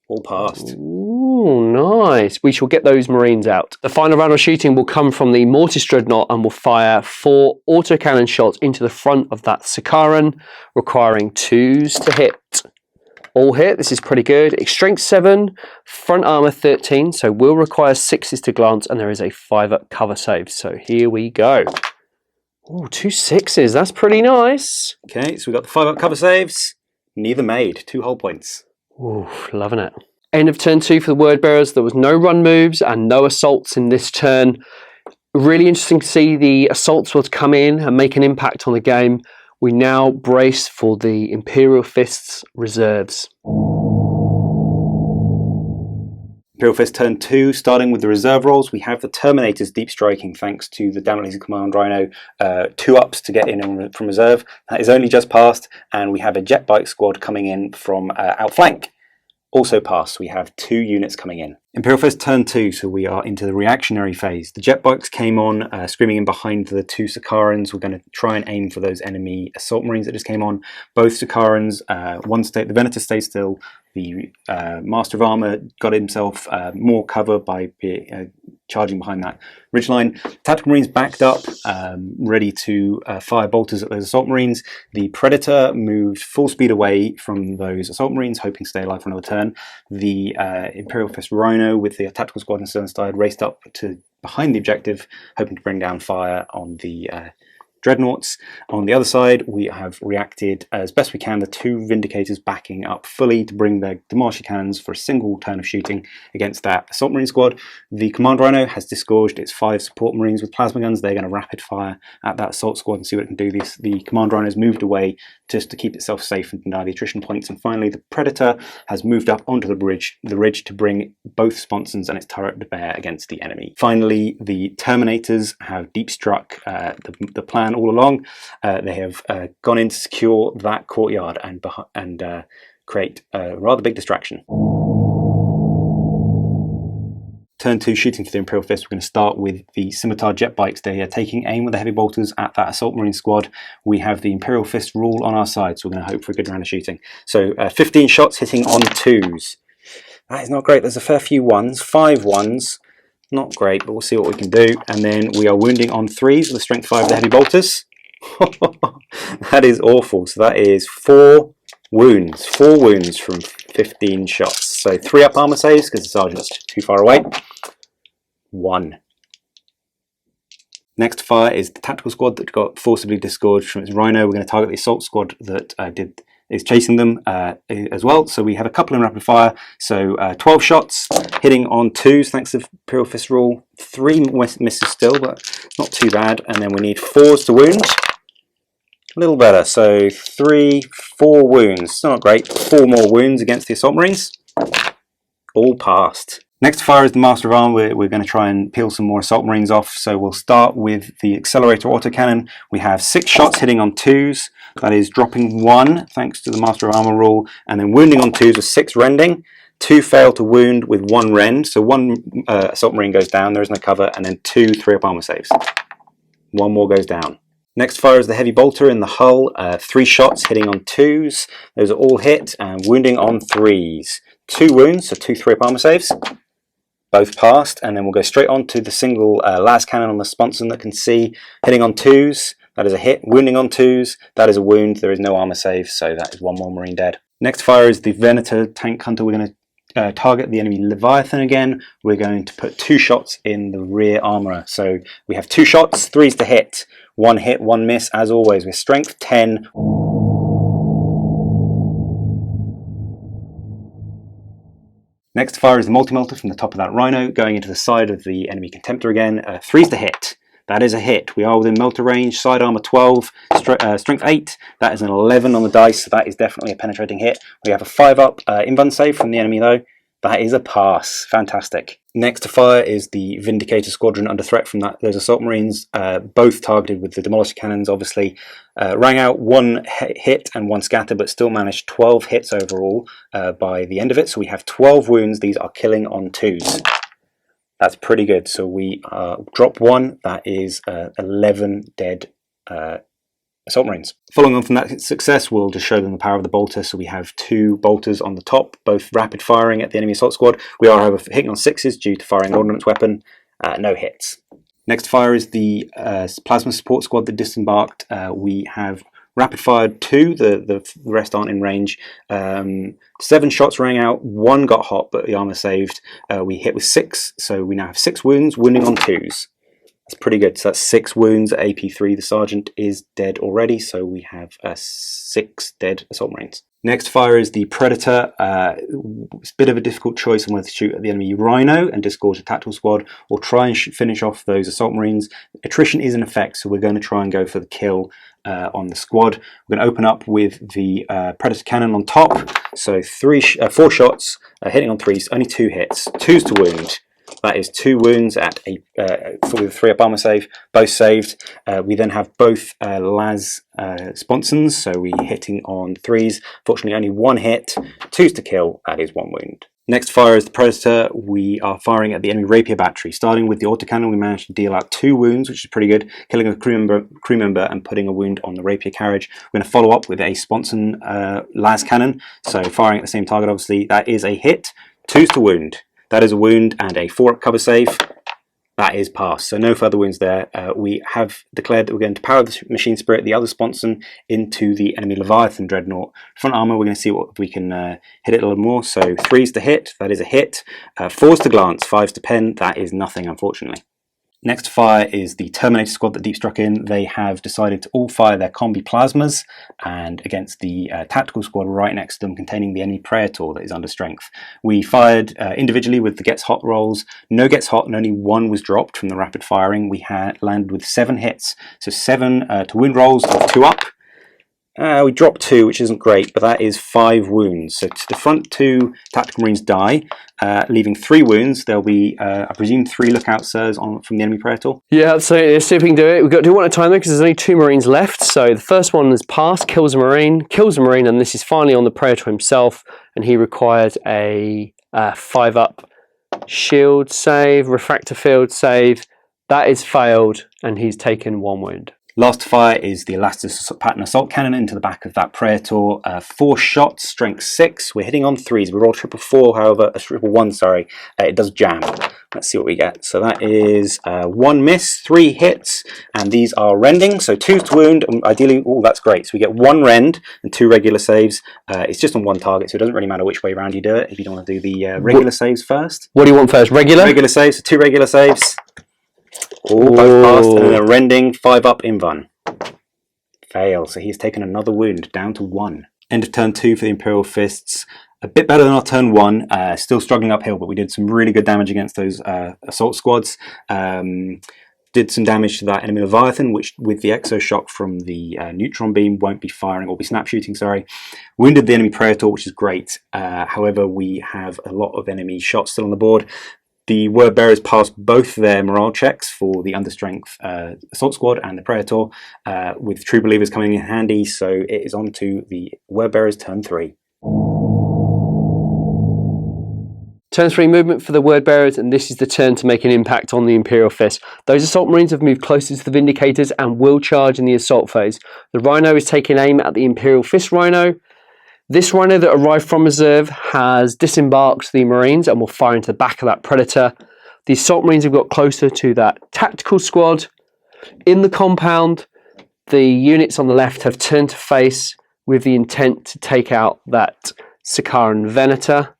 all passed.
Ooh, nice. We shall get those Marines out. The final round of shooting will come from the Mortise Dreadnought and will fire 4 autocannon shots into the front of that Sikaran, requiring 2s to hit. All hit, this is pretty good. Strength 7, front armor 13, so will require 6s to glance, and there is a 5-up cover save. So here we go. Oh, 2 6s, that's pretty nice.
Okay, so we've got the 5-up cover saves. Neither made, 2 whole points.
Ooh, loving it. End of turn 2 for the word bearers. There was no run moves and no assaults in this turn. Really interesting to see the assaults would come in and make an impact on the game. We now brace for the Imperial Fists reserves.
Imperial Fist turn 2, starting with the reserve rolls, we have the Terminators deep striking thanks to the Damn Laser Command Rhino. 2 ups to get in from reserve. That is only just passed, and we have a jet bike squad coming in from outflank. Also passed. We have 2 units coming in. Imperial Fist turn 2, so we are into the reactionary phase. The jet bikes came on, screaming in behind the 2 Sakarans. We're going to try and aim for those enemy assault marines that just came on. Both Sakarans, the Venator stays still. The Master of Armour got himself more cover by charging behind that ridgeline. Tactical Marines backed up, ready to fire bolters at those assault marines. The Predator moved full speed away from those assault marines, hoping to stay alive for another turn. The Imperial Fist Rhino with the tactical squad on the side raced up to behind the objective, hoping to bring down fire on the Dreadnoughts. On the other side, we have reacted as best we can, the 2 Vindicators backing up fully to bring their demolisher cannons for a single turn of shooting against that assault marine squad. The Command Rhino has disgorged its 5 support marines with plasma guns. They're going to rapid fire at that assault squad and see what it can do. The Command Rhino has moved away just to keep itself safe and deny the attrition points. And finally, the Predator has moved up onto the ridge to bring both sponsons and its turret to bear against the enemy. Finally, the Terminators have deep struck the plan all along. They have gone in to secure that courtyard and create a rather big distraction. Turn 2, shooting for the Imperial Fist. We're going to start with the Scimitar jet bikes. They are taking aim with the heavy bolters at that assault marine squad. We have the Imperial Fist rule on our side, so we're going to hope for a good round of shooting. So 15 shots hitting on 2s. That is not great. There's a fair few 1s, 5 1s. Not great, but we'll see what we can do. And then we are wounding on 3s with the strength 5 of the heavy bolters. That is awful. So that is 4 wounds. 4 wounds from 15 shots. So 3 up armor saves because the sergeant's too far away. 1. Next fire is the tactical squad that got forcibly disgorged from its Rhino. We're going to target the assault squad that is chasing them as well. So we have a couple in rapid fire. So 12 shots hitting on 2s thanks to the Imperial Fist rule. 3 misses still, but not too bad. And then we need 4s to wound. A little better. So 3, 4 wounds. Still not great. 4 more wounds against the assault marines. All passed. Next fire is the Master of Armour. We're going to try and peel some more assault marines off. So we'll start with the accelerator autocannon. We have 6 shots hitting on 2s. That is dropping 1 thanks to the Master of Armour rule, and then wounding on 2s with 6 rending. 2 fail to wound with 1 rend. So 1 assault marine goes down. There is no cover, and then 2 3-up armor saves. 1 more goes down. Next fire is the heavy bolter in the hull. 3 shots hitting on 2s. Those are all hit, and wounding on 3s. 2 wounds, so 2 3-up armor saves. Both passed, and then we'll go straight on to the single las cannon on the sponson that can see, hitting on 2s. That is a hit. Wounding on 2s. That is a wound. There is no armor save, so that is 1 more marine dead. Next fire is the Venator tank hunter. We're going to target the enemy Leviathan again. We're going to put 2 shots in the rear armorer. So we have 2 shots, 3s to hit. 1 hit, 1 miss, as always, with strength 10. Next fire is the multi-melter from the top of that Rhino, going into the side of the enemy Contemptor again. 3s to hit. That is a hit. We are within melter range. Side armor 12, strength 8. That is an 11 on the dice, so that is definitely a penetrating hit. We have a 5-up invuln save from the enemy though. That is a pass. Fantastic. Next to fire is the Vindicator squadron under threat from those assault marines, both targeted with the demolisher cannons, obviously. Rang out 1 hit and 1 scatter, but still managed 12 hits overall by the end of it. So we have 12 wounds. These are killing on 2s. That's pretty good. So we drop 1. That is 11 dead assault marines. Following on from that success, we'll just show them the power of the bolter. So we have 2 bolters on the top, both rapid firing at the enemy assault squad. We are, however, hitting on 6s due to firing an ordnance weapon. No hits. Next fire is the plasma support squad that disembarked. We have rapid fired 2, the rest aren't in range. 7 shots rang out, 1 got hot, but the armor saved. We hit with 6, so we now have 6 wounds, wounding on 2s. That's pretty good. So that's 6 wounds at AP3. The sergeant is dead already, so we have 6 dead assault marines. Next fire is the Predator. It's a bit of a difficult choice on whether to shoot at the enemy Rhino and disgorge a tactical squad, or try and finish off those assault marines. Attrition is in effect, so we're going to try and go for the kill on the squad. We're going to open up with the Predator cannon on top. So 4 shots hitting on 3s, only 2 hits, 2s to wound. That is 2 wounds at a with a 3-up armor save, both saved. We then have both las sponsons, so we're hitting on 3s. Fortunately, only 1 hit, 2s to kill. That is 1 wound. Next fire is the Predator. We are firing at the enemy rapier battery. Starting with the autocannon, we managed to deal out 2 wounds, which is pretty good, killing a crew member and putting a wound on the rapier carriage. We're going to follow up with a sponson las cannon, so firing at the same target, obviously. That is a hit, 2s to wound. That is a wound and a 4-up cover save. That is passed, so no further wounds there. We have declared that we're going to power the Machine Spirit, the other sponson, into the enemy Leviathan Dreadnought. Front armor, we're going to see what we can hit it a little more. So 3s to hit, that is a hit. 4s to glance, 5s to pen, that is nothing, unfortunately. Next fire is the Terminator Squad that deep struck in. They have decided to all fire their combi plasmas and against the tactical squad right next to them containing the enemy Praetor that is under strength. We fired individually with the Gets Hot rolls. No Gets Hot and only 1 was dropped from the rapid firing. We had landed with 7 hits. So 7 to wound rolls of 2 up. We dropped 2, which isn't great, but that is 5 wounds. So the front 2 tactical marines die, leaving 3 wounds. There'll be, I presume, 3 lookout sirs from the enemy Praetor.
Yeah, absolutely. Let's see if we can do it. We've got to do one at a time though, because there's only 2 marines left. So the first one is passed, kills a marine, and this is finally on the Praetor himself, and he requires a 5-up shield save, refractor field save. That is failed, and he's taken 1 wound.
Last fire is the Elastis Pattern Assault Cannon into the back of that Praetor. 4 shots, strength 6. We're hitting on 3s. We're all triple 4, however, triple 1, sorry. It does jam. Let's see what we get. So that is 1 miss, 3 hits, and these are rending. So 2 to wound, and ideally, oh, that's great. So we get 1 rend and 2 regular saves. It's just on 1 target, so it doesn't really matter which way around you do it. If you don't want to do the regular saves first.
What do you want first? Regular?
Regular saves, so 2 regular saves. All both passed, and then a rending 5-up invuln. Fail, so he's taken another wound, down to 1. End of turn 2 for the Imperial Fists. A bit better than our turn 1, still struggling uphill, but we did some really good damage against those assault squads. Did some damage to that enemy Leviathan, which with the exoshock from the neutron beam won't be firing, or be snap shooting, sorry. Wounded the enemy Praetor, which is great. However, we have a lot of enemy shots still on the board. The Word Bearers passed both their morale checks for the understrength assault squad and the Praetor, with True Believers coming in handy, so it is on to the Word Bearers turn 3.
Turn 3 movement for the Word Bearers, and this is the turn to make an impact on the Imperial Fist. Those Assault Marines have moved closer to the Vindicators and will charge in the assault phase. The Rhino is taking aim at the Imperial Fist Rhino. This Rhino that arrived from reserve has disembarked the Marines and will fire into the back of that Predator. The Assault Marines have got closer to that tactical squad. In the compound, the units on the left have turned to face with the intent to take out that Sakaran Venator.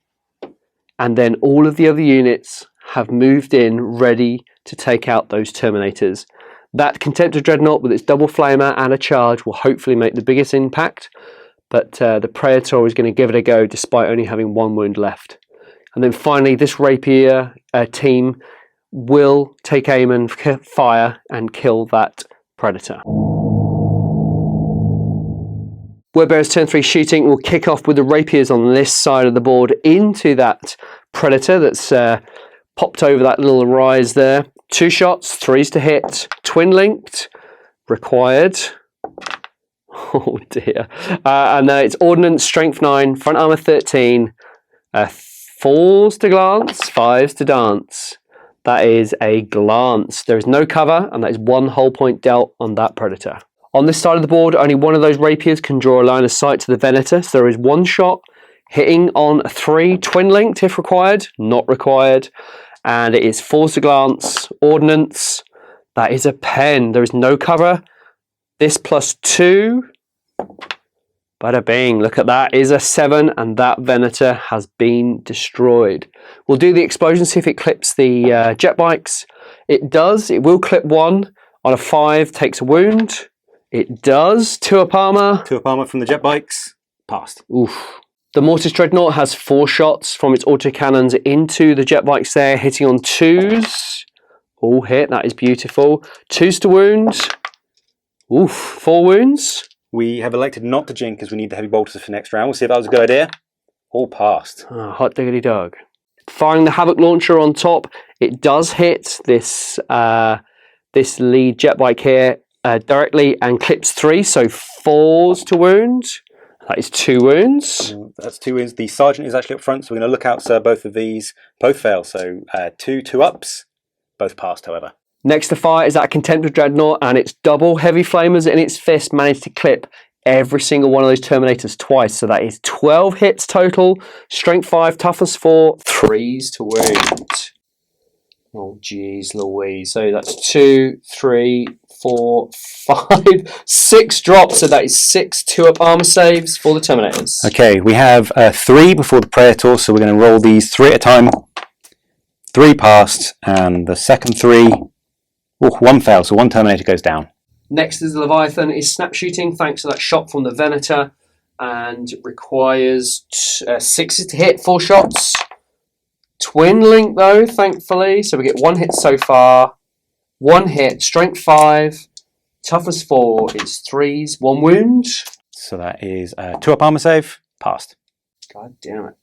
And then all of the other units have moved in ready to take out those Terminators. That Contemptor Dreadnought with its double flamer and a charge will hopefully make the biggest impact. But the Praetor is going to give it a go despite only having 1 wound left. And then finally, this Rapier team will take aim and fire and kill that Predator. Wordbearers turn 3 shooting will kick off with the Rapiers on this side of the board into that Predator that's popped over that little rise there. 2 shots, 3s to hit, twin linked, required. Oh dear. And it's Ordnance, Strength 9, Front Armour 13, 4s to glance, 5s to dance. That is a glance. There is no cover, and that is 1 whole point dealt on that Predator. On this side of the board, only one of those Rapiers can draw a line of sight to the Venator, so there is 1 shot hitting on 3, twin linked if required, not required. And it is 4s to glance, Ordnance. That is a pen. There is no cover. This +2, bada bing, look at that, is a 7, and that Venator has been destroyed. We'll do the explosion, see if it clips the jet bikes. It does, it will clip 1 on a 5, takes a wound. It does, 2-up armor.
2-up armor from the jet bikes, passed.
Oof. The Mortise Dreadnought has 4 shots from its autocannons into the jet bikes there, hitting on 2s. All hit, that is beautiful. 2s to wound. Oof, 4 wounds.
We have elected not to jink because we need the heavy bolters for next round. We'll see if that was a good idea. All passed.
Oh, hot diggity dog. Firing the Havoc launcher on top, it does hit this this lead jet bike here directly and clips 3, so 4s to wound. That is 2 wounds.
That's 2 wounds. The sergeant is actually up front, so we're going to look out, sir. Both of these both fail, so 2 ups, both passed, however.
Next to fire is that Contemptor Dreadnought, and its double heavy flamers in its fist managed to clip every single one of those Terminators twice. So that is 12 hits total, strength 5, toughness 4, 3s to wound. Oh, geez Louise. So that's 2, 3, 4, 5, 6 drops. So that is 6 2-up armor saves for the Terminators.
Okay, we have 3 before the Praetor, so we're going to roll these 3 at a time. 3 passed, and the second 3, 1 failed, so 1 Terminator goes down.
Next is the Leviathan is snap shooting thanks to that shot from the Venator, and requires 6 to hit, 4 shots. Twin link though, thankfully, so we get 1 hit so far. 1 hit, strength 5, toughness 4, it's 3s, 1 wound.
So that is 2-up armor save, passed.
God damn it.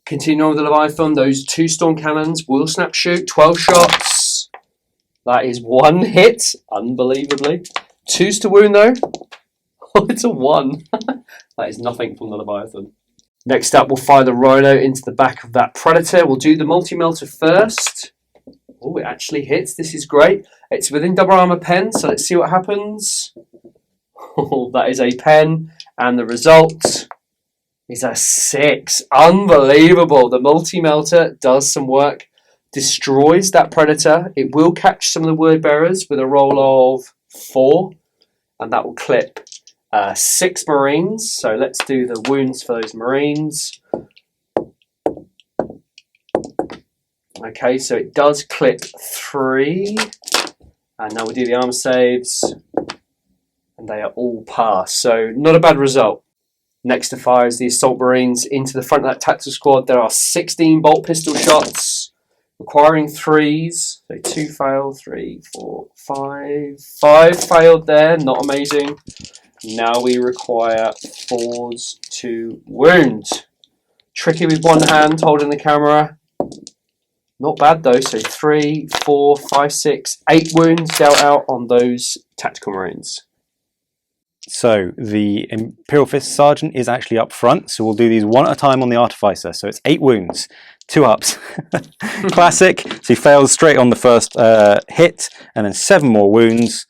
Continuing with the Leviathan, those 2 storm cannons will snap shoot, 12 shots. That is 1 hit, unbelievably. 2s to wound though. Oh, it's a 1. That is nothing from the Leviathan. Next up, we'll fire the Rhino into the back of that Predator. We'll do the multi-melter first. Oh, it actually hits. This is great. It's within double armor pen, so let's see what happens. Oh, that is a pen, and the result is a 6. Unbelievable. The multi-melter does some work. Destroys that Predator. It will catch some of the word bearers with a roll of 4, and that will clip 6 Marines. So let's do the wounds for those Marines. Okay, so it does clip 3, and now we do the armor saves, and they are all passed. So not a bad result. Next to fire is the Assault Marines into the front of that tactical squad. There are 16 bolt pistol shots, requiring 3s. So 2 failed, 3, 4, 5. 5 failed there, not amazing. Now we require 4s to wound. Tricky with one hand holding the camera. Not bad though, so 3, 4, 5, 6, 8 wounds dealt out on those tactical Marines.
So the Imperial Fist Sergeant is actually up front, so we'll do these 1 at a time on the Artificer. So it's 8 wounds, 2 ups. Classic. So he fails straight on the first hit, and then 7 more wounds.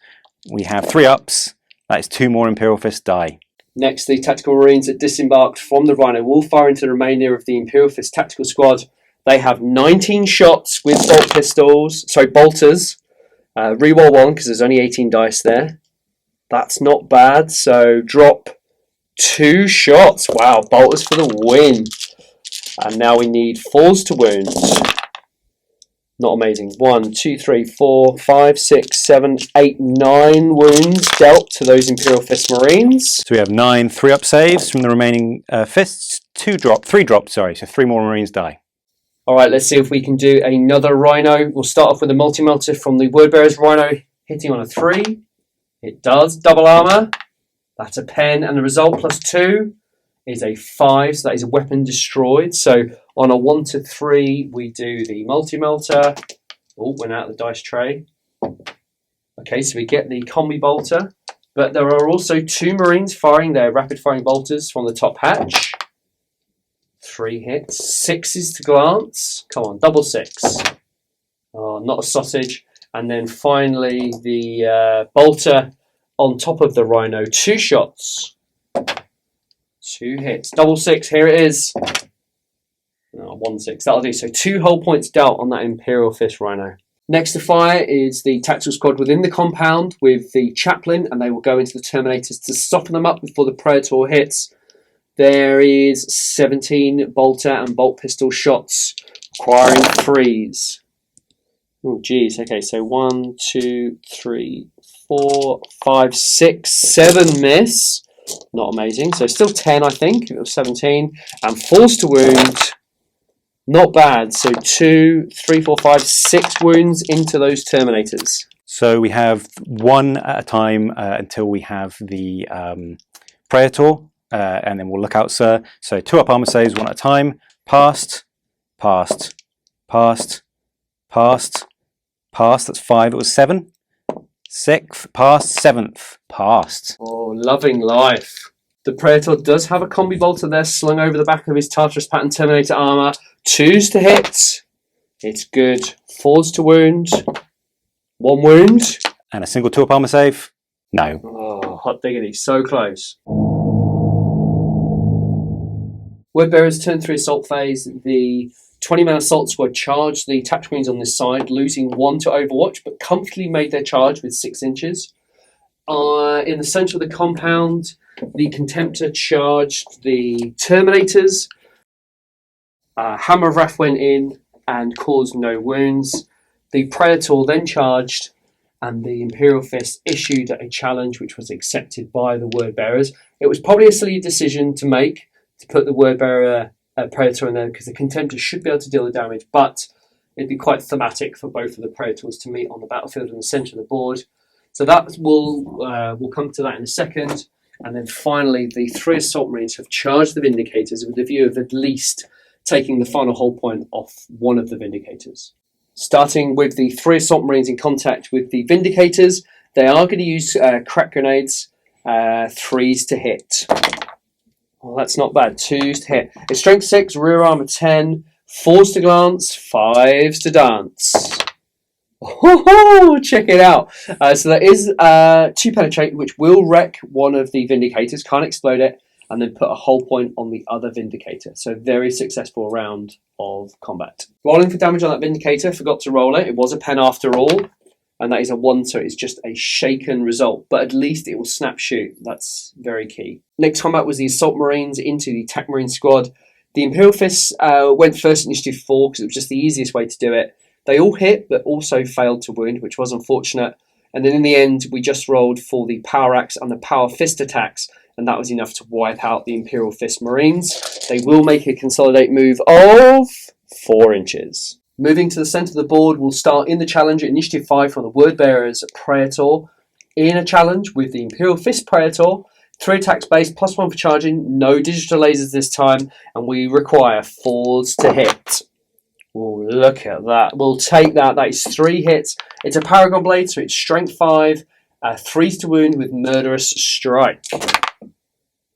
We have 3 ups. That is 2 more Imperial Fist die.
Next, the tactical Marines that disembarked from the Rhino will fire into the remainder of the Imperial Fist tactical squad. They have 19 shots with bolt pistols, sorry, bolters. Reroll 1 because there's only 18 dice there. That's not bad, so drop 2 shots. Wow, bolters for the win. And now we need 4s to wound. Not amazing. 1, 2, 3, 4, 5, 6, 7, 8, 9 wounds dealt to those Imperial Fist Marines.
So we have 9 3-up saves from the remaining fists. 3 drops, sorry, so 3 more Marines die.
Alright, let's see if we can do another Rhino. We'll start off with a multi-melter from the Wordbearer's Rhino, hitting on a 3. It does, double armor. That's a pen, and the result plus 2 is a 5, so that is a weapon destroyed. So on a 1 to 3, we do the multi-melter. Oh, went out of the dice tray. Okay, so we get the combi bolter, but there are also 2 Marines firing their rapid-firing bolters from the top hatch. 3 hits, 6s to glance. Come on, double 6. Oh, not a sausage. And then finally the bolter on top of the Rhino. 2 shots. 2 hits. Double 6, here it is. Oh, 1 6, that'll do. So 2 whole points dealt on that Imperial Fist Rhino. Next to fire is the tactical squad within the compound with the chaplain, and they will go into the Terminators to soften them up before the Predator hits. There is 17 bolter and bolt pistol shots, requiring 3s. Oh, geez. Okay, so 1, 2, 3, 4, 5, 6, 7 miss. Not amazing. So still 10, I think, if it was 17. And 4s to wound. Not bad. So 2, 3, 4, 5, 6 wounds into those Terminators.
So we have 1 at a time until we have the Praetor. And then we'll look out, sir. So 2 up armor saves, 1 at a time. Passed, passed, Passed. Passed. Passed. That's 5. It was 7. 6th. Passed. 7th. Passed.
Oh, loving life. The Praetor does have a combi bolter there slung over the back of his Tartarus pattern Terminator armour. 2s to hit. It's good. 4s to wound. 1 wound.
And a single 2-up armour save. No.
Oh, hot diggity. So close. Word Bearers turn 3 assault phase. The 20-man assault squad charged the tactical marines on this side, losing 1 to Overwatch, but comfortably made their charge with 6 inches. In the centre of the compound, the Contemptor charged the Terminators. Hammer of Wrath went in and caused no wounds. The Praetor then charged, and the Imperial Fists issued a challenge which was accepted by the Word Bearers. It was probably a silly decision to make, to put the Word Bearer Praetor in there, because the Contemptor should be able to deal the damage, but it'd be quite thematic for both of the Praetors to meet on the battlefield in the centre of the board. So that we'll come to that in a second. And then finally, the 3 assault marines have charged the Vindicators with the view of at least taking the final hold point off one of the Vindicators. Starting with the 3 assault marines in contact with the Vindicators, they are going to use crack grenades, 3s to hit. Well, that's not bad. 2s to hit. It's strength 6, rear armor 10, 4s to glance, 5s to dance. Oh, check it out. So there is 2 penetrate, which will wreck one of the Vindicators, can't explode it, and then put a hull point on the other Vindicator. So very successful round of combat. Rolling for damage on that Vindicator, forgot to roll it. It was a pen after all, and that is a 1, so it's just a shaken result. But at least it will snap shoot. That's very key. Next combat was the Assault Marines into the Attack Marine Squad. The Imperial Fists went first initiative 4 because it was just the easiest way to do it. They all hit, but also failed to wound, which was unfortunate. And then in the end, we just rolled for the Power Axe and the Power Fist attacks, and that was enough to wipe out the Imperial Fist Marines. They will make a consolidate move of 4 inches. Moving to the centre of the board, we'll start in the challenge at initiative 5 from the Word Bearers Praetor. In a challenge with the Imperial Fist Praetor, 3 attacks base, +1 for charging, no digital lasers this time, and we require 4s to hit. Oh, look at that. We'll take that. That is 3 hits. It's a Paragon Blade, so it's strength 5, 3s to wound with Murderous Strike.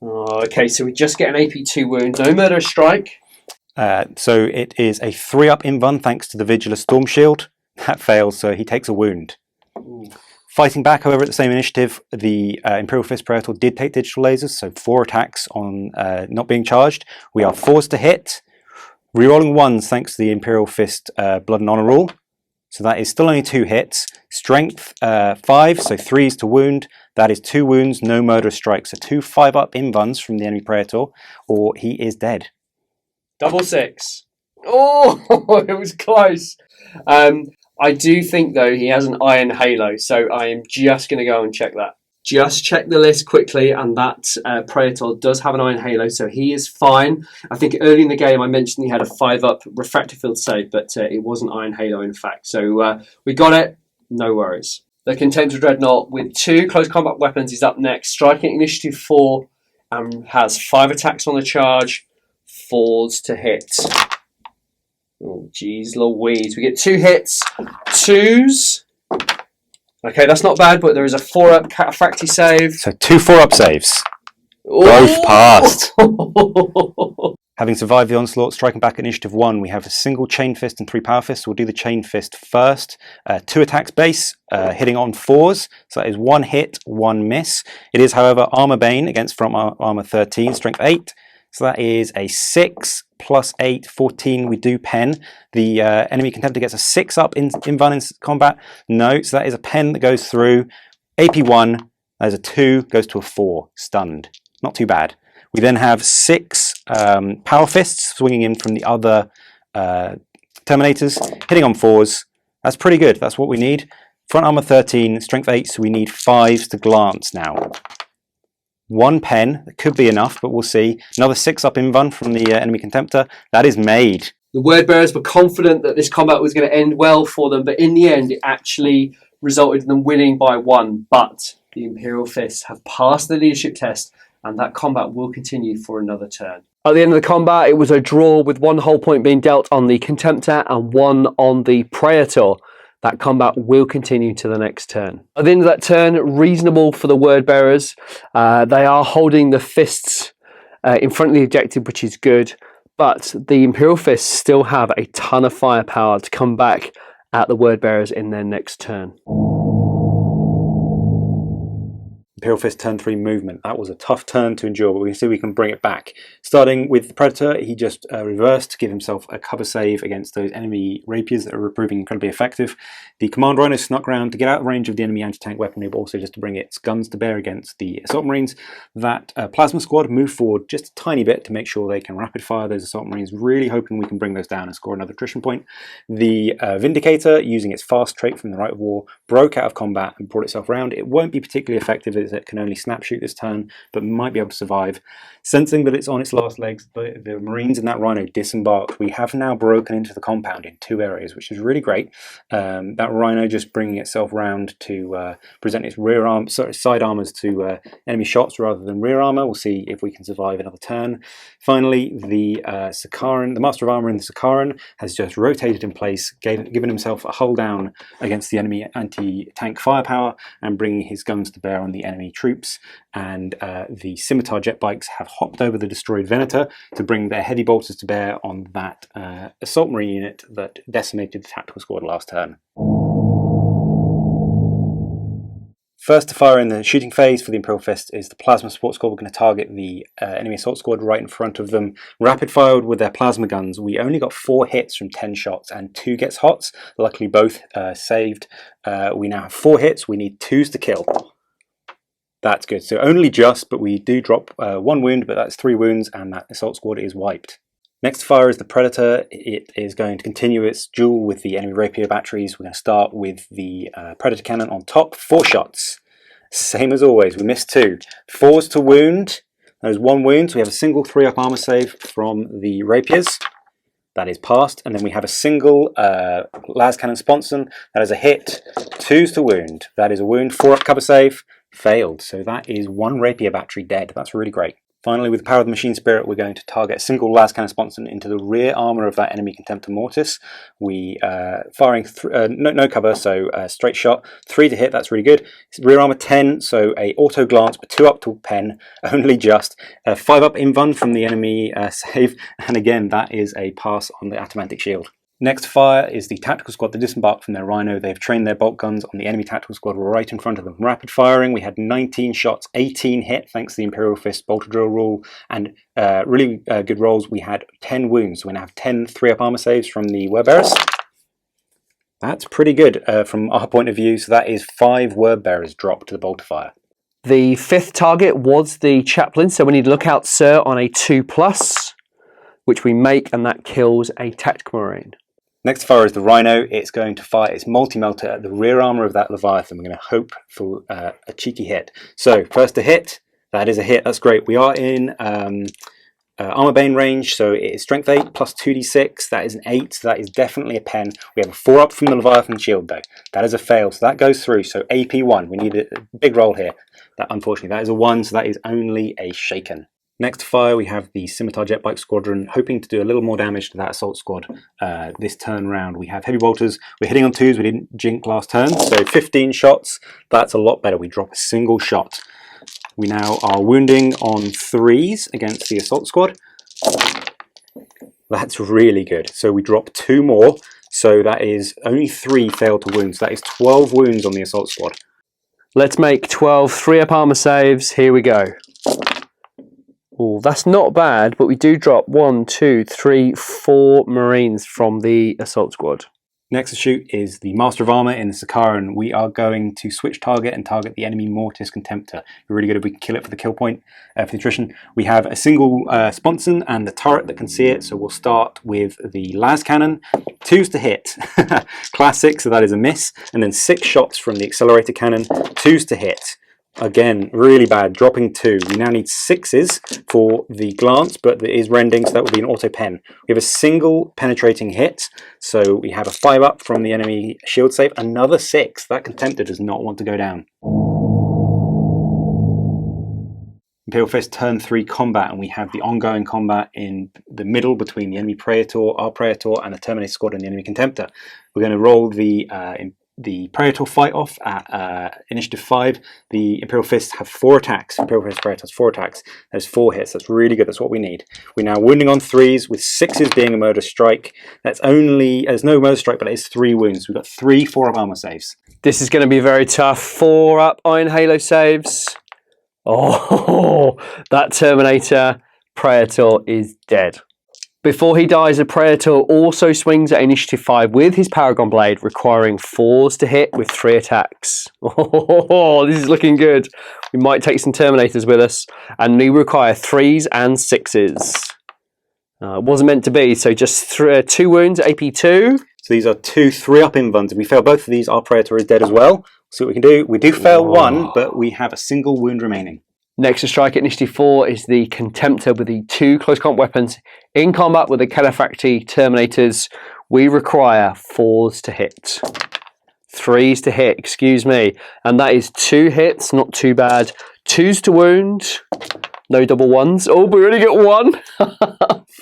Oh, okay, so we just get an AP2 wound, no Murderous Strike.
So it is a 3-up invuln thanks to the Vigilant Storm Shield. That fails, so he takes a wound.
Ooh.
Fighting back, however, at the same initiative, the Imperial Fist Praetor did take digital lasers, so 4 attacks on not being charged. We are 4s to hit. Rerolling 1s thanks to the Imperial Fist Blood and Honor rule. So that is still only 2 hits. Strength 5, so 3s to wound. That is 2 wounds, no Murderous Strike. So 2 5-up invuns from the enemy Praetor, or he is dead.
Double 6. Oh, it was close. I do think, though, he has an Iron Halo, so I am just going to go and check that. Just check the list quickly, and that Praetor does have an Iron Halo, so he is fine. I think early in the game I mentioned he had a 5-up refractor field save, but it wasn't Iron Halo in fact. So we got it, no worries. The Terminator Dreadnought with 2 close combat weapons is up next, striking initiative 4 and has 5 attacks on the charge, 4s to hit. Oh, geez Louise. We get 2 hits, 2s. Okay, that's not bad, but there is a 4-up Cataphracti save.
So 2 4-up saves.
Ooh.
Both passed. Having survived the onslaught, striking back at initiative 1, we have a single Chain Fist and 3 Power Fists. We'll do the Chain Fist first. 2 attacks base, hitting on 4s. So that is 1 hit, 1 miss. It is, however, Armor Bane against front armor 13, strength 8. So that is a 6 plus 8, 14. We do pen. The enemy Contemptor gets a 6-up invuln in combat. No, so that is a pen that goes through. AP1, that is a 2, goes to a 4, stunned. Not too bad. We then have 6 Power Fists swinging in from the other Terminators, hitting on 4s. That's pretty good. That's what we need. Front armor 13, strength 8, so we need 5s to glance now. 1 pen, that could be enough, but we'll see. Another 6-up invuln from the enemy Contemptor. That is made.
The Word Bearers were confident that this combat was going to end well for them, but in the end it actually resulted in them winning by 1. But the Imperial Fists have passed the leadership test, and that combat will continue for another turn. At the end of the combat, it was a draw with 1 whole point being dealt on the Contemptor and 1 on the Praetor. That combat will continue to the next turn. At the end of that turn, reasonable for the word bearers. They are holding the fists in front of the objective, which is good. But the Imperial Fists still have a ton of firepower to come back at the word bearers in their next turn.
Imperial Fist turn 3 movement. That was a tough turn to endure, but we can see we can bring it back. Starting with the Predator, he just reversed to give himself a cover save against those enemy rapiers that are proving incredibly effective. The Command Rhino snuck around to get out of range of the enemy anti-tank weaponry, but also just to bring its guns to bear against the Assault Marines. That Plasma Squad moved forward just a tiny bit to make sure they can rapid fire those Assault Marines, really hoping we can bring those down and score another attrition point. The Vindicator, using its fast trait from the Rite of War, broke out of combat and brought itself around. It won't be particularly effective as it can only snap shoot this turn, but might be able to survive. Sensing that it's on its last legs, the Marines in that Rhino disembarked. We have now broken into the compound in 2 areas, which is really great. That Rhino just bringing itself round to present its side armors to enemy shots rather than rear armor. We'll see if we can survive another turn. Finally, the Sakaran, the Master of Armor in the Sakaran, has just rotated in place, given himself a hull down against the enemy anti-tank firepower and bringing his guns to bear on the enemy troops. And the Scimitar jet bikes have hopped over the destroyed Venator to bring their heavy bolters to bear on that Assault Marine unit that decimated the Tactical Squad last turn. First to fire in the shooting phase for the Imperial Fist is the Plasma Support Squad. We're going to target the enemy assault squad right in front of them. Rapid fired with their plasma guns. We only got 4 hits from 10 shots and 2 gets hots. Luckily both saved. We now have 4 hits. We need 2s to kill. That's good. So only just, but we do drop 1 wound, but that's 3 wounds, and that assault squad is wiped. Next to fire is the Predator. It is going to continue its duel with the enemy rapier batteries. We're going to start with the Predator cannon on top. 4 shots. Same as always, we missed 2. 4s to wound. That is 1 wound, so we have a single 3-up armor save from the rapiers. That is passed, and then we have a single las cannon sponson. That is a hit. 2s to wound. That is a wound. 4-up cover save. Failed. So that is 1 rapier battery dead. That's really great. Finally, with the power of the Machine Spirit, we're going to target a single las cannon sponson into the rear armor of that enemy Contemptor Mortis. We firing no cover, so straight shot. 3 to hit. That's really good. Rear armor 10, so a auto glance, but 2 up to pen, only just. 5 up invuln from the enemy save, and again that is a pass on the Atomantic Shield. Next fire is the Tactical Squad that disembarked from their Rhino. They've trained their bolt guns on the enemy Tactical Squad right in front of them. Rapid firing, we had 19 shots, 18 hit thanks to the Imperial Fist bolter drill rule, and really good rolls. We had 10 wounds. We're going to have 10 3-up armor saves from the word bearers. That's pretty good from our point of view, so that is 5 word bearers dropped to the bolter fire.
The 5th target was the Chaplain, so we need to look out, sir, on a 2+, which we make, and that kills a Tactical Marine.
Next fire is the Rhino. It's going to fire its multi-melter at the rear armor of that Leviathan. We're going to hope for a cheeky hit. So first a hit. That is a hit. That's great. We are in armor bane range, so it is strength 8 plus 2d6. That is an 8. So that is definitely a pen. We have a 4 up from the Leviathan shield though. That is a fail. So that goes through. So AP 1. We need a big roll here. That unfortunately that is a 1. So that is only a shaken. Next fire, we have the Scimitar Jetbike Squadron, hoping to do a little more damage to that assault squad this turn round. We have heavy bolters. We're hitting on 2s. We didn't jink last turn, so 15 shots. That's a lot better. We drop a single shot. We now are wounding on 3s against the assault squad. That's really good. So we drop 2 more. So that is only 3 failed to wound. So that is 12 wounds on the assault squad.
Let's make 12 3-up armor saves. Here we go. Oh, that's not bad, but we do drop 1, 2, 3, 4 Marines from the assault squad.
Next to shoot is the Master of Armor in the Sakaran. We are going to switch target and target the enemy Mortis Contemptor. We're really good if we can kill it for the kill point, for the attrition. We have a single sponson and the turret that can see it, so we'll start with the las cannon. 2s to hit. Classic, so that is a miss. And then 6 shots from the accelerator cannon. 2s to hit. Again, really bad, dropping 2. We now need 6s for the glance, but it is rending, so that would be an auto pen. We have a single penetrating hit, so we have a 5 up from the enemy shield save, another 6. That Contemptor does not want to go down. Imperial Fist turn 3 combat, and we have the ongoing combat in the middle between the enemy Praetor, our Praetor, and the Terminator Squad and the enemy Contemptor. We're going to roll the Praetor fight off at initiative 5. The Imperial Fists have 4 attacks. Imperial Fist Praetor has 4 attacks. There's 4 hits. That's really good. That's what we need. We're now wounding on 3s, with 6s being a murder strike. There's no murder strike, but it is 3 wounds. We've got 3 4-up armor saves.
This is going to be very tough. 4-up Iron Halo saves. Oh, that Terminator Praetor is dead. Before he dies, the Praetor also swings at initiative 5 with his Paragon Blade, requiring 4s to hit with 3 attacks. Oh, this is looking good. We might take some Terminators with us, and we require 3s and 6s. It wasn't meant to be, so just 2 wounds, AP 2.
So these are 2 3-up invuns. If we fail both of these, our Praetor is dead as well. See what we can do. We do fail 1, but we have a single wound remaining.
Next to strike at initiative 4 is the Contemptor with the 2 close combat weapons. In combat with the Calefacti Terminators, we require 4s to hit. 3s to hit, excuse me. And that is 2 hits, not too bad. 2s to wound, no double 1s. Oh, we only get 1.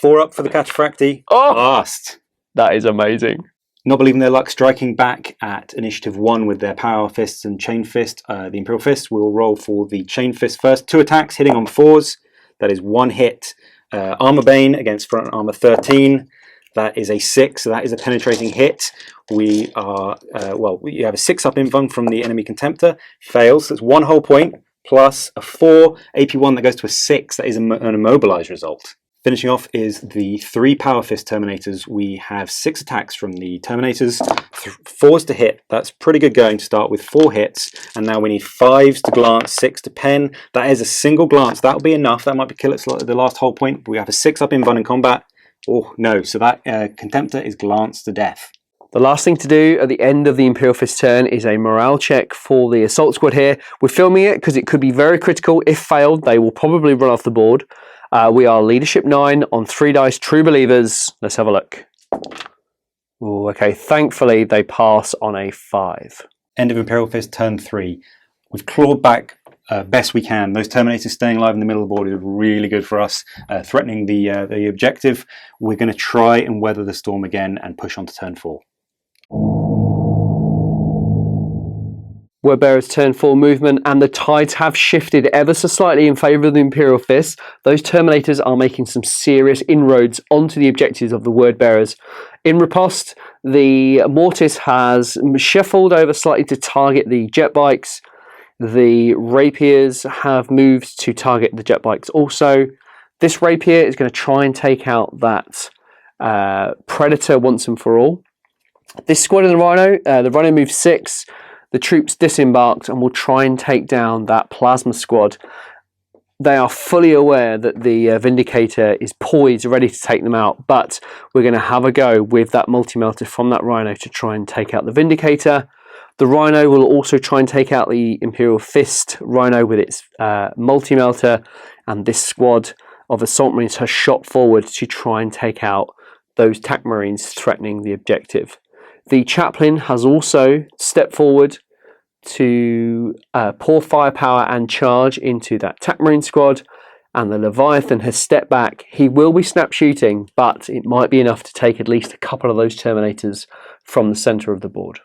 4 up for the Calefacti.
Oh,
Last.
that is amazing.
Not believing their luck, striking back at initiative 1 with their Power Fists and Chain Fist. The Imperial Fist will roll for the Chain Fist first. 2 attacks, hitting on 4s. That is 1 hit. Armor Bane against front armor 13. That is a 6, so that is a penetrating hit. We have a 6-up invuln from the enemy Contemptor. Fails, so that's 1 whole point, plus a 4 AP1 that goes to a 6. That is an immobilized result. Finishing off is the 3 Power Fist Terminators. We have 6 attacks from the Terminators, 4s to hit. That's pretty good going to start with 4 hits. And now we need 5s to glance, 6 to pen. That is a single glance. That'll be enough. That might be kill it the last whole point. But we have a 6-up invuln in combat. Oh, no. So that Contemptor is glanced to death.
The last thing to do at the end of the Imperial Fist turn is a morale check for the Assault Squad here. We're filming it because it could be very critical. If failed, they will probably run off the board. We are Leadership 9 on 3 dice, True Believers. Let's have a look. Ooh, okay, thankfully they pass on a 5.
End of Imperial Fist turn 3. We've clawed back best we can. Those Terminators staying alive in the middle of the board is really good for us, threatening the objective. We're going to try and weather the storm again and push on to turn 4.
Wordbearer's turn 4 movement, and the tides have shifted ever so slightly in favour of the Imperial Fists. Those Terminators are making some serious inroads onto the objectives of the Wordbearers. In riposte, the Mortise has shuffled over slightly to target the jet bikes. The Rapiers have moved to target the jet bikes also. This Rapier is going to try and take out that Predator once and for all. This squad of the Rhino moves 6. The troops disembarked and will try and take down that Plasma Squad. They are fully aware that the Vindicator is poised, ready to take them out, but we're going to have a go with that multi-melter from that Rhino to try and take out the Vindicator. The Rhino will also try and take out the Imperial Fist Rhino with its multi-melter, and this squad of Assault Marines has shot forward to try and take out those TAC Marines threatening the objective. The Chaplain has also stepped forward to pour firepower and charge into that TAC Marine squad, and the Leviathan has stepped back. He will be snap shooting, but it might be enough to take at least a couple of those Terminators from the centre of the board.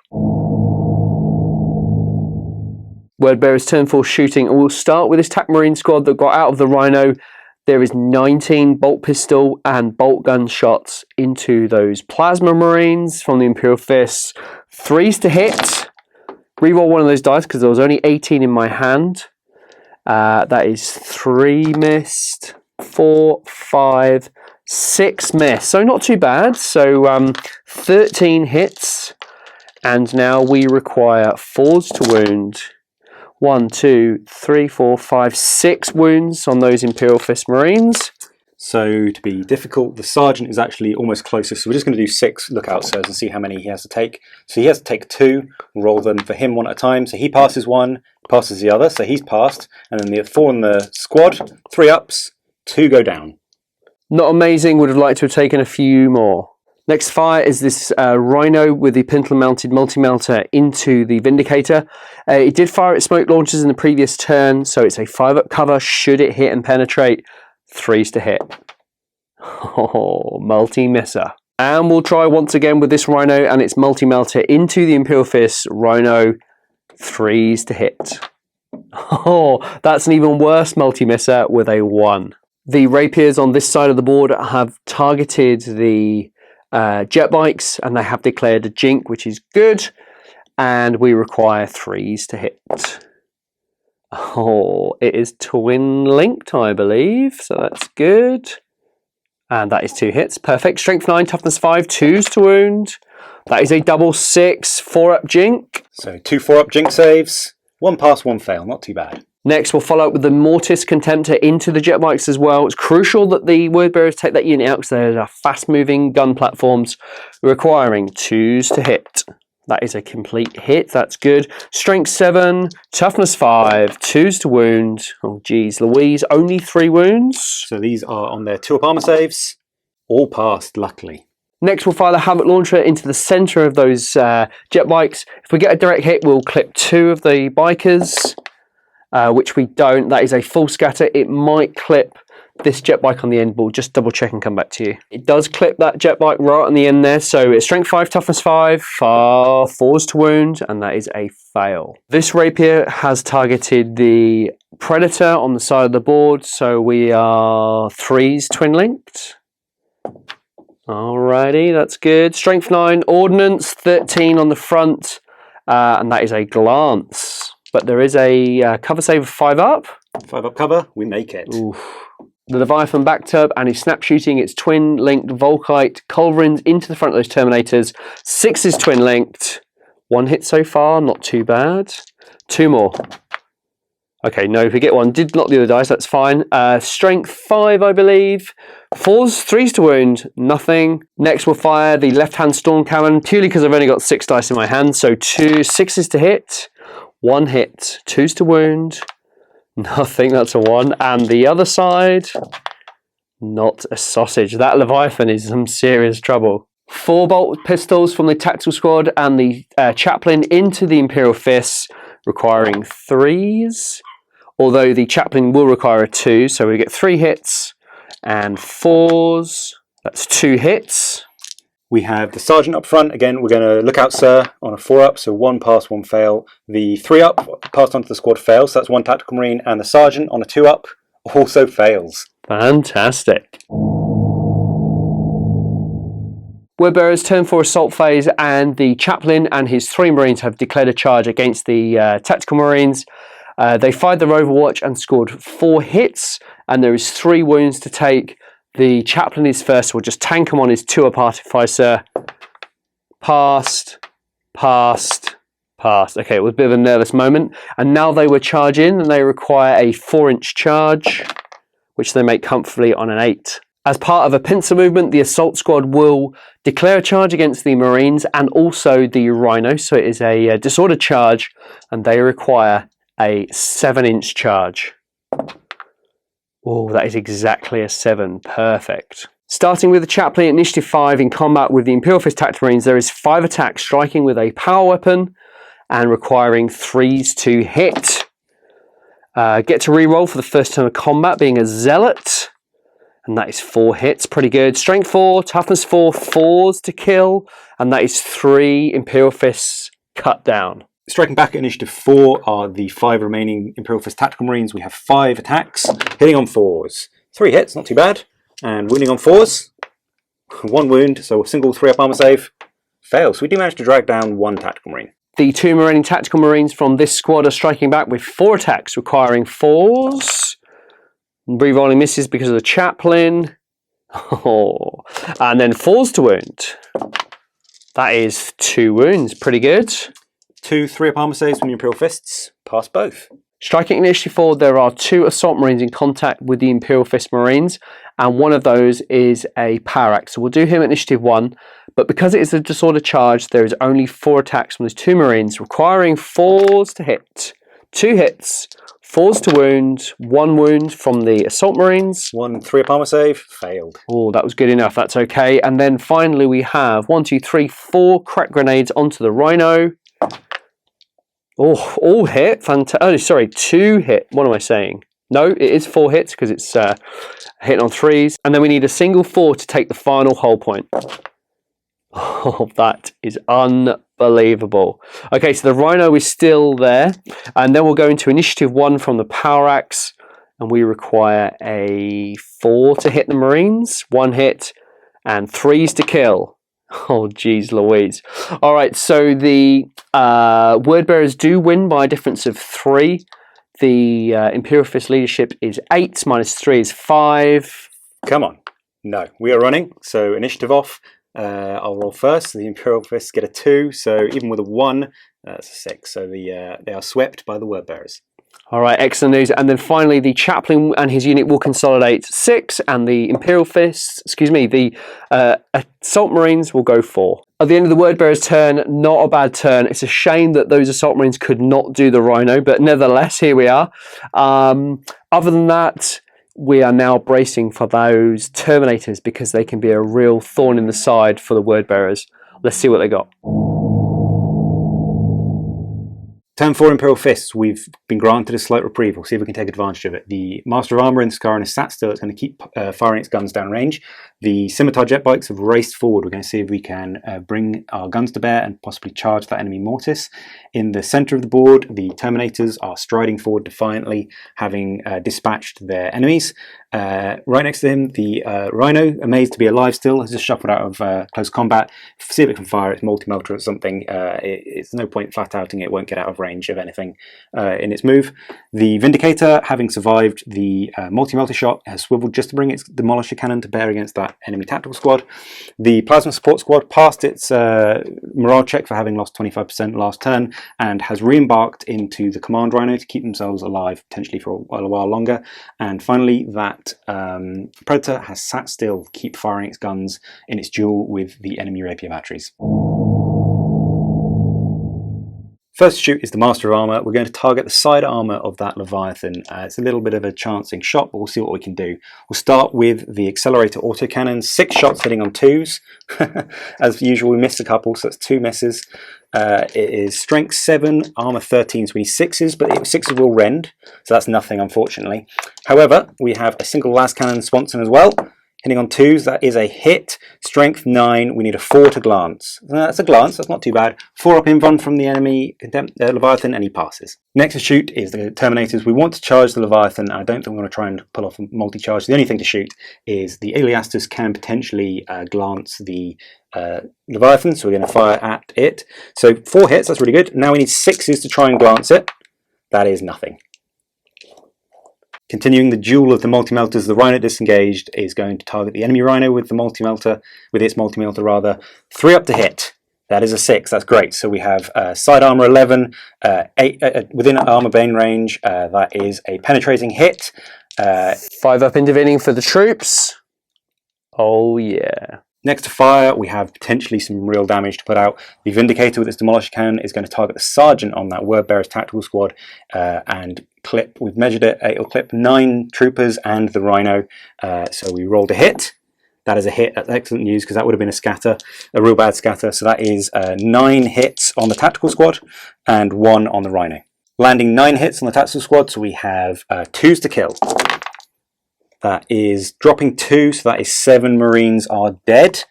Wordbearer's turn 4 shooting, and we'll start with this TAC Marine squad that got out of the Rhino. There is 19 bolt pistol and bolt gun shots into those Plasma Marines from the Imperial Fists. 3s to hit. Reroll one of those dice because there was only 18 in my hand. That is 3 missed, 4, 5, 6 missed. So not too bad. So 13 hits. And now we require 4s to wound. 1, 2, 3, 4, 5, 6 wounds on those Imperial Fist Marines.
So to be difficult, the Sergeant is actually almost closest. So we're just going to do 6 lookout sirs and see how many he has to take. So he has to take 2, roll them for him one at a time. So he passes 1, passes the other, so he's passed. And then the 4 in the squad, 3 ups, 2 go down.
Not amazing, would have liked to have taken a few more. Next fire is this Rhino with the pintle-mounted multi-melter into the Vindicator. It did fire its smoke launchers in the previous turn, so it's a 5-up cover. Should it hit and penetrate, 3s to hit. Oh, multi-misser. And we'll try once again with this Rhino and its multi-melter into the Imperial Fists. Rhino, 3s to hit. Oh, that's an even worse multi-misser with a 1. The Rapiers on this side of the board have targeted the jet bikes, and they have declared a jink, which is good, and we require 3s to hit. Oh, it is twin linked, I believe, so that's good. And that is 2 hits. Perfect. Strength 9, toughness 5, 2s to wound. That is a double 6, 4-up jink.
So 2 4-up jink saves, 1 pass, 1 fail, not too bad.
Next, we'll follow up with the Mortise Contemptor into the jet bikes as well. It's crucial that the word bearers take that unit out because they are fast-moving gun platforms requiring 2s to hit. That is a complete hit. That's good. Strength 7, toughness 5, 2s to wound. Oh, geez, Louise, only 3 wounds.
So these are on their 2-up armor saves, all passed, luckily.
Next, we'll fire the Havoc Launcher into the centre of those jet bikes. If we get a direct hit, we'll clip 2 of the bikers. Which we don't. That is a full scatter. It might clip this jet bike on the end. We'll just double check and come back to you. It does clip that jet bike right on the end there. So it's strength 5, toughness 5, 4s to wound, and that is a fail. This Rapier has targeted the Predator on the side of the board. So we are 3s twin linked. Alrighty, that's good. Strength 9, ordnance 13 on the front, and that is a glance. But there is a cover save of 5-up.
5-up cover, we make it.
Oof. The Leviathan back tub, and he's snap shooting its twin linked Volkite culverins into the front of those Terminators. 6 is twin linked. 1 hit so far, not too bad. 2 more. Okay, no, if we get 1, did knock the other dice, that's fine. Strength 5, I believe. 4s, 3s to wound, nothing. Next we'll fire the left-hand Storm Cannon, purely because I've only got 6 dice in my hand, so 2 6s to hit. 1 hit, 2s to wound, nothing, that's a 1. And the other side, not a sausage. That Leviathan is some serious trouble. 4 bolt pistols from the Tactical Squad and the Chaplain into the Imperial Fists, requiring 3s. Although the Chaplain will require a 2, so we get 3 hits and 4s. That's 2 hits.
We have the Sergeant up front. Again, we're going to look out, sir, on a 4-up, so 1 pass, 1 fail. The 3-up passed onto the squad fails, so that's 1 Tactical Marine, and the Sergeant on a 2-up also fails.
Fantastic. Word bearers turn for assault phase, and the Chaplain and his 3 Marines have declared a charge against the Tactical Marines. They fired their Overwatch and scored 4 hits, and there is 3 wounds to take. The Chaplain is first. We'll just tank him on his 2-up artificer. Passed, passed, passed. Okay, it was a bit of a nervous moment. And now they were charging, and they require a 4-inch charge, which they make comfortably on an 8. As part of a pincer movement, the assault squad will declare a charge against the Marines and also the Rhino. So it is a disordered charge, and they require a 7-inch charge. Oh, that is exactly a 7. Perfect. Starting with the Chaplain, Initiative 5, in combat with the Imperial Fist Tactical Marines, there is 5 attacks, striking with a power weapon and requiring 3s to hit. Get to reroll for the first turn of combat, being a Zealot, and that is 4 hits. Pretty good. Strength 4, toughness 4, 4s to kill, and that is 3 Imperial Fists cut down.
Striking back at Initiative 4 are the 5 remaining Imperial Fist Tactical Marines. We have 5 attacks, hitting on 4s. 3 hits, not too bad. And wounding on 4s. 1 wound, so a single 3-up armor save. Fails. So we do manage to drag down 1 Tactical Marine.
The 2 remaining Tactical Marines from this squad are striking back with 4 attacks, requiring 4s. Rerolling misses because of the Chaplain. Oh. And then 4s to wound. That is 2 wounds. Pretty good.
2 3-up armor saves from the Imperial Fists. Pass both.
Striking Initiative 4, there are 2 Assault Marines in contact with the Imperial Fist Marines, and one of those is a Power Axe. So we'll do him at Initiative 1, but because it is a disorder charge, there is only 4 attacks from those 2 Marines, requiring 4s to hit. 2 hits, 4s to wound, 1 wound from the assault marines.
1 3-up armor save, failed.
Oh, that was good enough. That's okay. And then finally we have 1, 2, 3, 4 crack grenades onto the rhino. Oh, all hit. Oh, sorry, 2 hit. What am I saying? No, it is 4 hits because it's hitting on 3s. And then we need a single 4 to take the final hull point. Oh, that is unbelievable. Okay, so the rhino is still there. And then we'll go into initiative 1 from the power axe. And we require a 4 to hit the marines, 1 hit, and 3s to kill. Oh, geez Louise. All right, so the word bearers do win by a difference of 3. The Imperial Fist leadership is 8, minus 3 is 5.
Come on. No, we are running. So initiative off. I'll roll first. The Imperial Fists get a 2. So even with a 1, that's a 6. So they are swept by the word bearers.
All right, excellent news. And then finally, the chaplain and his unit will consolidate 6, and the Imperial Fists, the assault marines will go 4. At the end of the word bearer's turn, not a bad turn. It's a shame that those assault marines could not do the rhino, but nevertheless, here we are. Other than that, we are now bracing for those Terminators because they can be a real thorn in the side for the word bearers. Let's see what they got.
Turn 4 Imperial Fists, we've been granted a slight reprieve. We'll see if we can take advantage of it. The Master of Armour in Scarran is sat still. It's going to keep firing its guns down range. The Scimitar jet bikes have raced forward. We're going to see if we can bring our guns to bear and possibly charge that enemy Mortis. In the centre of the board, the Terminators are striding forward defiantly, having dispatched their enemies. Right next to him, the Rhino, amazed to be alive still, has just shuffled out of close combat. See if it can fire its multi-melter or something. It's no point flat outing it, won't get out of range of anything in its move. The Vindicator, having survived the multi-melter shot, has swiveled just to bring its demolisher cannon to bear against that enemy tactical squad. The Plasma Support Squad passed its morale check for having lost 25% last turn and has re-embarked into the Command Rhino to keep themselves alive, potentially for a while longer. And finally, that Predator has sat still, keep firing its guns in its duel with the enemy rapier batteries. First to shoot is the Master of Armour. We're going to target the side armour of that Leviathan. It's a little bit of a chancing shot, but we'll see what we can do. We'll start with the Accelerator autocannon. 6 shots hitting on 2s. As usual, we missed a couple, so that's 2 misses. It is Strength 7, Armour 13, so we need 6s, but 6s will rend, so that's nothing, unfortunately. However, we have a single las cannon Swanson as well. Hitting on 2s, that is a hit. Strength 9, we need a 4 to glance. That's a glance, that's not too bad. 4 up invuln from the enemy Leviathan, and he passes. Next to shoot is the Terminators. We want to charge the Leviathan, and I don't think we're going to try and pull off a multi-charge. The only thing to shoot is the Aliastus can potentially glance the Leviathan, so we're going to fire at it. So 4 hits, that's really good. Now we need 6s to try and glance it. That is nothing. Continuing the duel of the multi-melters, the Rhino disengaged is going to target the enemy Rhino with the multi-melter, with its multi-melter rather. 3 up to hit. That is a 6. That's great. So we have side armor 11, 8 within armor bane range. That is a penetrating hit.
5 up intervening for the troops. Oh yeah.
Next to fire, we have potentially some real damage to put out. The Vindicator with its demolisher cannon is going to target the Sergeant on that Word Bearer's tactical squad and clip. We've measured it. It'll clip 9 troopers and the Rhino. So we rolled a hit. That is a hit. That's excellent news because that would have been a scatter, a real bad scatter. So that is 9 hits on the tactical squad and 1 on the Rhino. Landing 9 hits on the tactical squad, so we have 2s to kill. That is dropping 2, so that is 7 Marines are dead.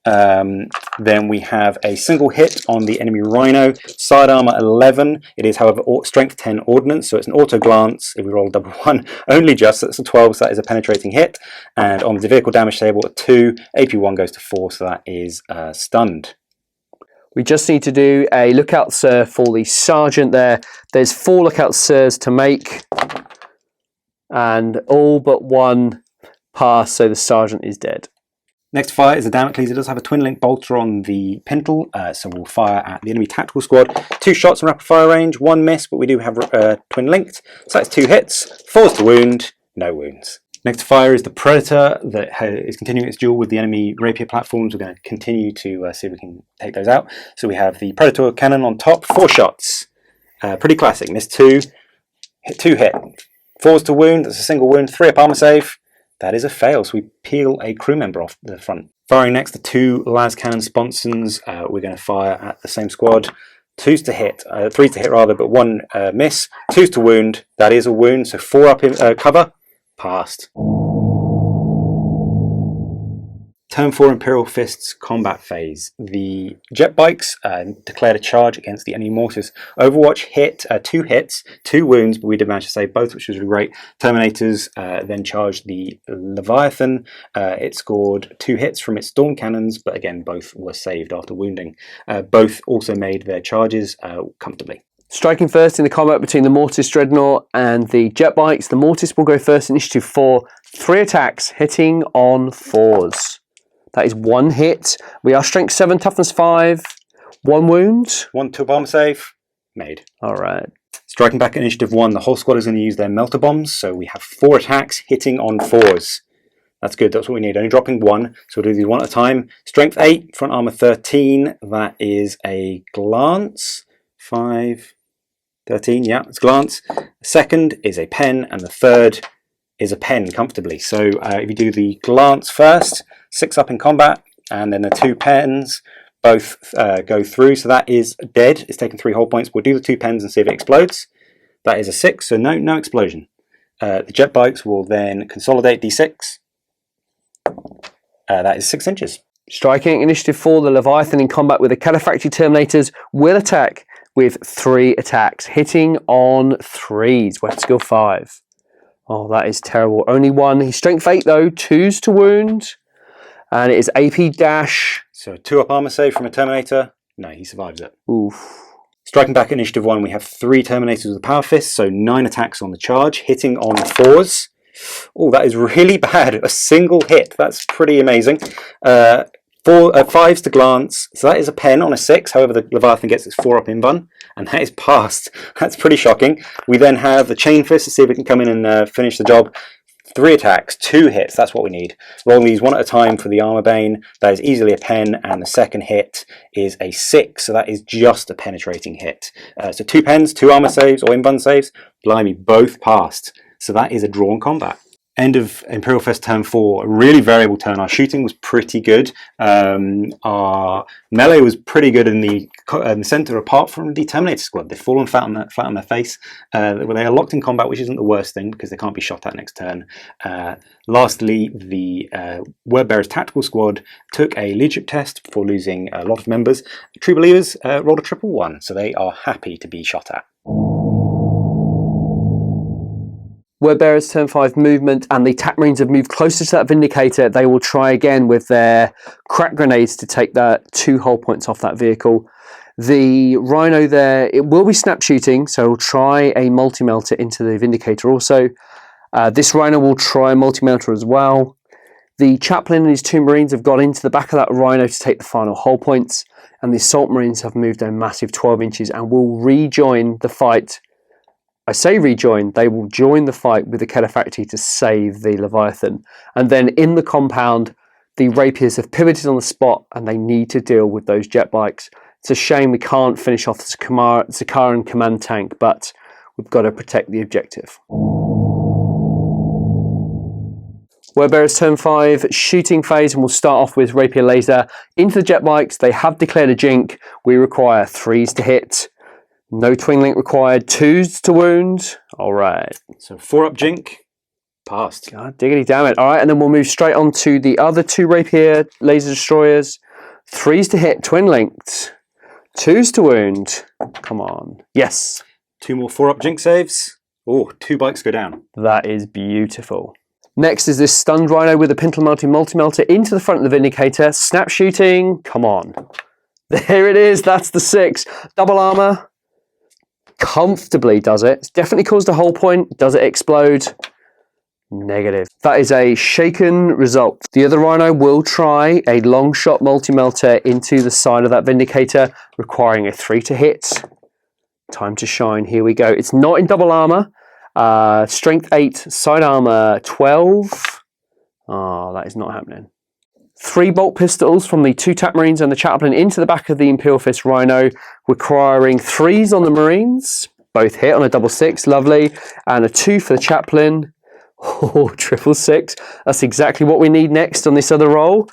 Then we have a single hit on the enemy Rhino. Side armor 11. It is, however, strength 10 ordnance, so it's an auto glance. If we roll double 1, only just, that's a 12, so that is a penetrating hit. And on the vehicle damage table, a 2. AP 1 goes to 4, so that is stunned.
We just need to do a lookout sir for the Sergeant there. There's 4 lookout sirs to make. And all but 1 pass, so the Sergeant is dead.
Next fire is the Damocles. It does have a twin link bolter on the pintle, so we'll fire at the enemy tactical squad. 2 shots in rapid fire range, 1 miss, but we do have twin linked. So that's 2 hits, 4s to wound, no wounds. Next to fire is the Predator that is continuing its duel with the enemy rapier platforms. We're going to continue to see if we can take those out. So we have the Predator cannon on top, 4 shots. Pretty classic, missed 2. 2 hit. 4s to wound, that's a single wound. 3 up armor save, that is a fail. So we peel a crew member off the front. Firing next, the 2 las cannon sponsons. We're going to fire at the same squad. 2s to hit, 3s to hit rather, but 1 miss. 2s to wound, that is a wound. So 4 up in cover, passed. Turn 4 Imperial Fists combat phase. The jet bikes declared a charge against the enemy Mortise. Overwatch hit 2 hits, 2 wounds, but we did manage to save both, which was really great. Terminators then charged the Leviathan. It scored 2 hits from its storm cannons, but again, both were saved after wounding. Both also made their charges comfortably.
Striking first in the combat between the Mortise Dreadnought and the jet bikes. The Mortise will go first, initiative 4, 3 attacks, hitting on 4s. That is 1 hit. We are strength 7, toughness 5, 1 wound.
1 2 bomb save, made.
All right.
Striking back at initiative 1, the whole squad is going to use their melter bombs. So we have 4 attacks hitting on 4s. That's good, that's what we need. Only dropping 1, so we'll do these 1 at a time. Strength 8, front armor 13. That is a glance. 5, 13, yeah, it's glance. The second is a pen, and the third is a pen comfortably. So if you do the glance first, 6 up in combat, and then the 2 pens both go through. So that is dead. It's taken 3 whole points. We'll do the 2 pens and see if it explodes. That is a 6, so no explosion. The jet bikes will then consolidate d6. That is 6 inches.
Striking initiative 4, the Leviathan in combat with the Calefactory Terminators will attack with 3 attacks, hitting on 3s. Weapon skill 5. Oh, that is terrible. Only 1. He's strength 8 though, 2s to wound. And it is AP dash.
So 2 up armor save from a Terminator. No, he survives it.
Oof.
Striking back at initiative 1, we have 3 Terminators with a power fist, so 9 attacks on the charge, hitting on 4s. Oh, that is really bad. A single hit. That's pretty amazing. 5s to glance, so that is a pen on a 6. However, the Leviathan gets its 4 up in bun, and that is passed. That's pretty shocking. We then have the chain fist to see if we can come in and finish the job. 3 attacks, 2 hits, that's what we need. Rolling these 1 at a time for the armor bane. That is easily a pen, and the second hit is a 6, so that is just a penetrating hit. So 2 pens, 2 armor saves, or in-bun saves. Blimey, both passed. So that is a drawn combat. End of Imperial Fist turn 4, a really variable turn. Our shooting was pretty good. Our melee was pretty good in the centre, apart from the Terminator Squad. They've fallen flat on their face. They are locked in combat, which isn't the worst thing because they can't be shot at next turn. Lastly, the Word Bearers Tactical Squad took a leadership test before losing a lot of members. True Believers rolled a 1-1, so they are happy to be shot at.
Word Bearers turn 5 movement, and the TAC Marines have moved closer to that Vindicator. They will try again with their crack grenades to take that 2 hull points off that vehicle. The Rhino there, it will be snap shooting, so we'll try a multi-melter into the Vindicator also. This Rhino will try a multi-melter as well. The Chaplain and his 2 Marines have got into the back of that Rhino to take the final hull points, and the Assault Marines have moved a massive 12 inches and will rejoin the fight. I say rejoin, they will join the fight with the Calefactory to save the Leviathan. And then in the compound, the Rapiers have pivoted on the spot and they need to deal with those jet bikes. It's a shame we can't finish off the Sakaran command tank, but we've got to protect the objective. Word Bearers turn 5, shooting phase, and we'll start off with Rapier Laser. Into the jet bikes, they have declared a jink. We require 3s to hit. No twin link required. 2s to wound. All right.
So 4 up jink. Passed.
God diggity damn it. All right, and then we'll move straight on to the other 2 Rapier laser destroyers. 3s to hit. Twin linked. 2s to wound. Come on. Yes.
2 more 4 up jink saves. Oh, 2 bikes go down.
That is beautiful. Next is this stunned Rhino with a Pintle multi-melter into the front of the Vindicator. Snap shooting. Come on. There it is. That's the 6. Double armor. Comfortably does it. It's definitely caused a hull point. Does it explode? Negative. That is a shaken result. The other Rhino will try a long shot multi-melter into the side of that Vindicator, requiring a 3 to hit. Time to shine. Here we go. It's not in double armor. Strength 8, side armor 12. Oh, that is not happening. 3 bolt pistols from the 2 TAC Marines and the Chaplain into the back of the Imperial Fist Rhino, requiring 3s on the Marines. both hit on a double 6, lovely. And a 2 for the chaplain. Oh, triple 6. That's exactly what we need next on this other roll.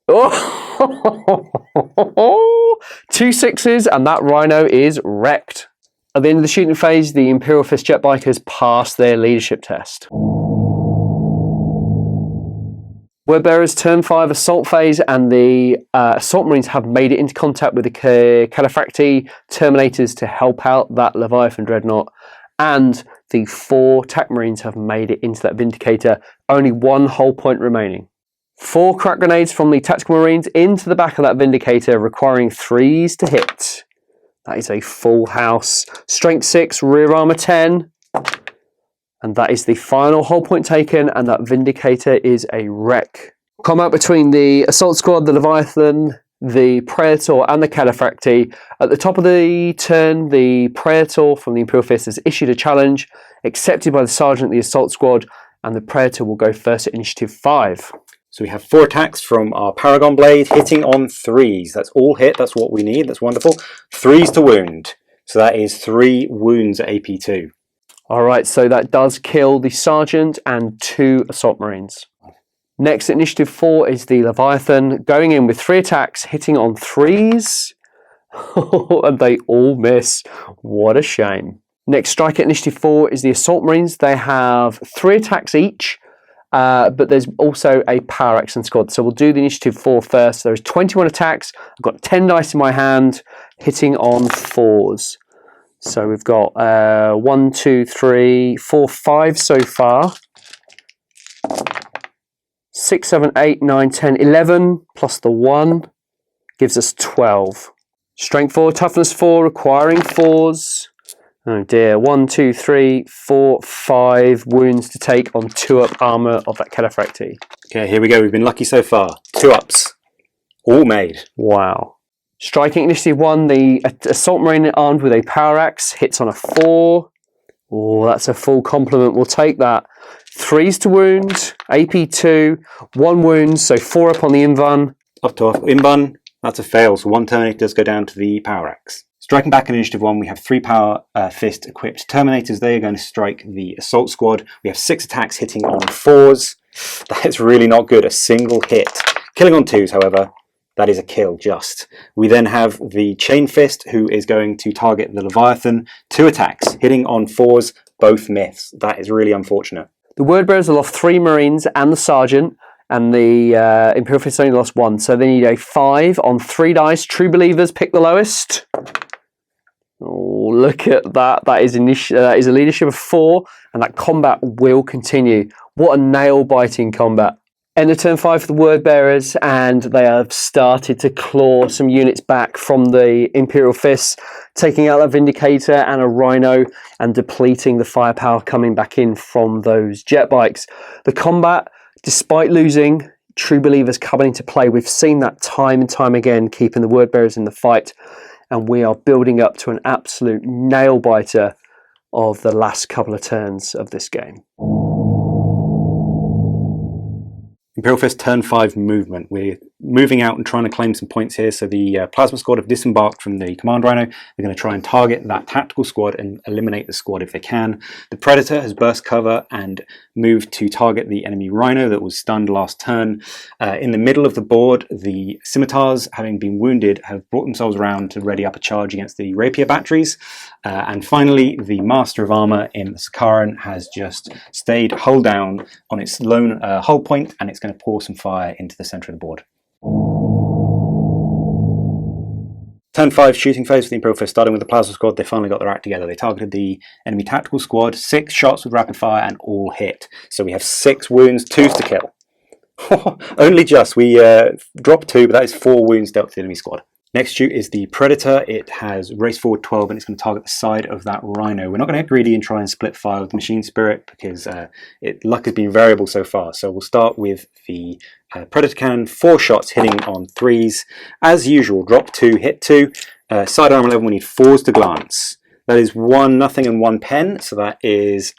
Oh, 2 6s, and that rhino is wrecked. At the end of the shooting phase, the Imperial Fist jet bikers passed their leadership test. Word bearers turn 5 assault phase, and the assault marines have made it into contact with the Califracti Terminators to help out that Leviathan Dreadnought, and the 4 TAC marines have made it into that Vindicator. Only 1 hull point remaining. 4 crack grenades from the tactical marines into the back of that Vindicator, requiring 3s to hit. That is a full house. Strength 6, rear armor 10. And that is the final hull point taken, and that Vindicator is a wreck. Combat between the assault squad, the Leviathan, the Praetor, and the Califracti. At the top of the turn, the Praetor from the Imperial Fists has issued a challenge, accepted by the Sergeant of the assault squad, and the Praetor will go first at initiative 5.
So we have 4 attacks from our Paragon Blade, hitting on 3s. That's all hit, that's what we need, that's wonderful. 3s to wound. So that is 3 wounds at AP2.
Alright, so that does kill the Sergeant and 2 assault marines. Next, at initiative 4 is the Leviathan, going in with 3 attacks, hitting on 3s. And they all miss. What a shame. Next strike at initiative 4 is the assault marines. They have 3 attacks each. But there's also a power action squad. So we'll do the initiative 4 first. There's 21 attacks. I've got 10 dice in my hand, hitting on 4s. So we've got 1, 2, 3, 4, 5 so far. 6, 7, 8, 9, 10, 11 plus the 1 gives us 12. Strength 4, toughness 4, requiring 4s. Oh dear, 1, 2, 3, 4, 5 wounds to take on 2-up armour of that Califracti.
Okay, here we go. We've been lucky so far. 2-ups. All made.
Wow. Striking initiative 1, the assault marine armed with a power axe hits on a 4. Oh, that's a full complement. We'll take that. 3s to wound. AP 2. 1 wound, so 4 up on the Invun.
Up to Inbun. That's a fail, so 1 Terminator does go down to the power axe. Striking back in initiative 1, we have 3 power fist equipped Terminators. They are going to strike the assault squad. We have 6 attacks hitting on 4s. That is really not good. A single hit. Killing on 2s, however, that is a kill just. We then have the chain fist, who is going to target the Leviathan. 2 attacks hitting on 4s, both miss. That is really unfortunate.
The word bearers have lost 3 marines and the sergeant, and the Imperial Fists only lost 1. So they need a 5 on 3 dice. True believers pick the lowest. Oh, look at that. That is a leadership of 4, and that combat will continue. What a nail-biting combat. End of turn 5 for the word bearers, and they have started to claw some units back from the Imperial Fists, taking out that Vindicator and a Rhino and depleting the firepower coming back in from those jet bikes. The combat, despite losing, true believers coming into play. We've seen that time and time again, keeping the word bearers in the fight, and we are building up to an absolute nail-biter of the last couple of turns of this game.
Imperial Fist turn 5 movement. We're moving out and trying to claim some points here. So the Plasma Squad have disembarked from the Command Rhino. They're going to try and target that tactical squad and eliminate the squad if they can. The Predator has burst cover and moved to target the enemy Rhino that was stunned last turn. In the middle of the board, the Scimitars, having been wounded, have brought themselves around to ready up a charge against the Rapier batteries. And finally, the Master of Armour in the Sakaran has just stayed hull down on its lone hull point, and it's going to pour some fire into the centre of the board. Turn 5 shooting phase for the Imperial Fist, starting with the Plasma Squad. They finally got their act together. They targeted the enemy tactical squad, 6 shots with rapid fire and all hit. So we have 6 wounds, 2s to kill. Only just. We dropped 2, but that is 4 wounds dealt to the enemy squad. Next shoot is the Predator. It has raced forward 12 and it's going to target the side of that Rhino. We're not going to get greedy and try and split fire with the Machine Spirit because luck has been variable so far. So we'll start with the Predator Cannon, 4 shots hitting on 3s. As usual, drop 2, hit 2. Side armor level, we need 4s to glance. That is 1 nothing and 1 pen. So that is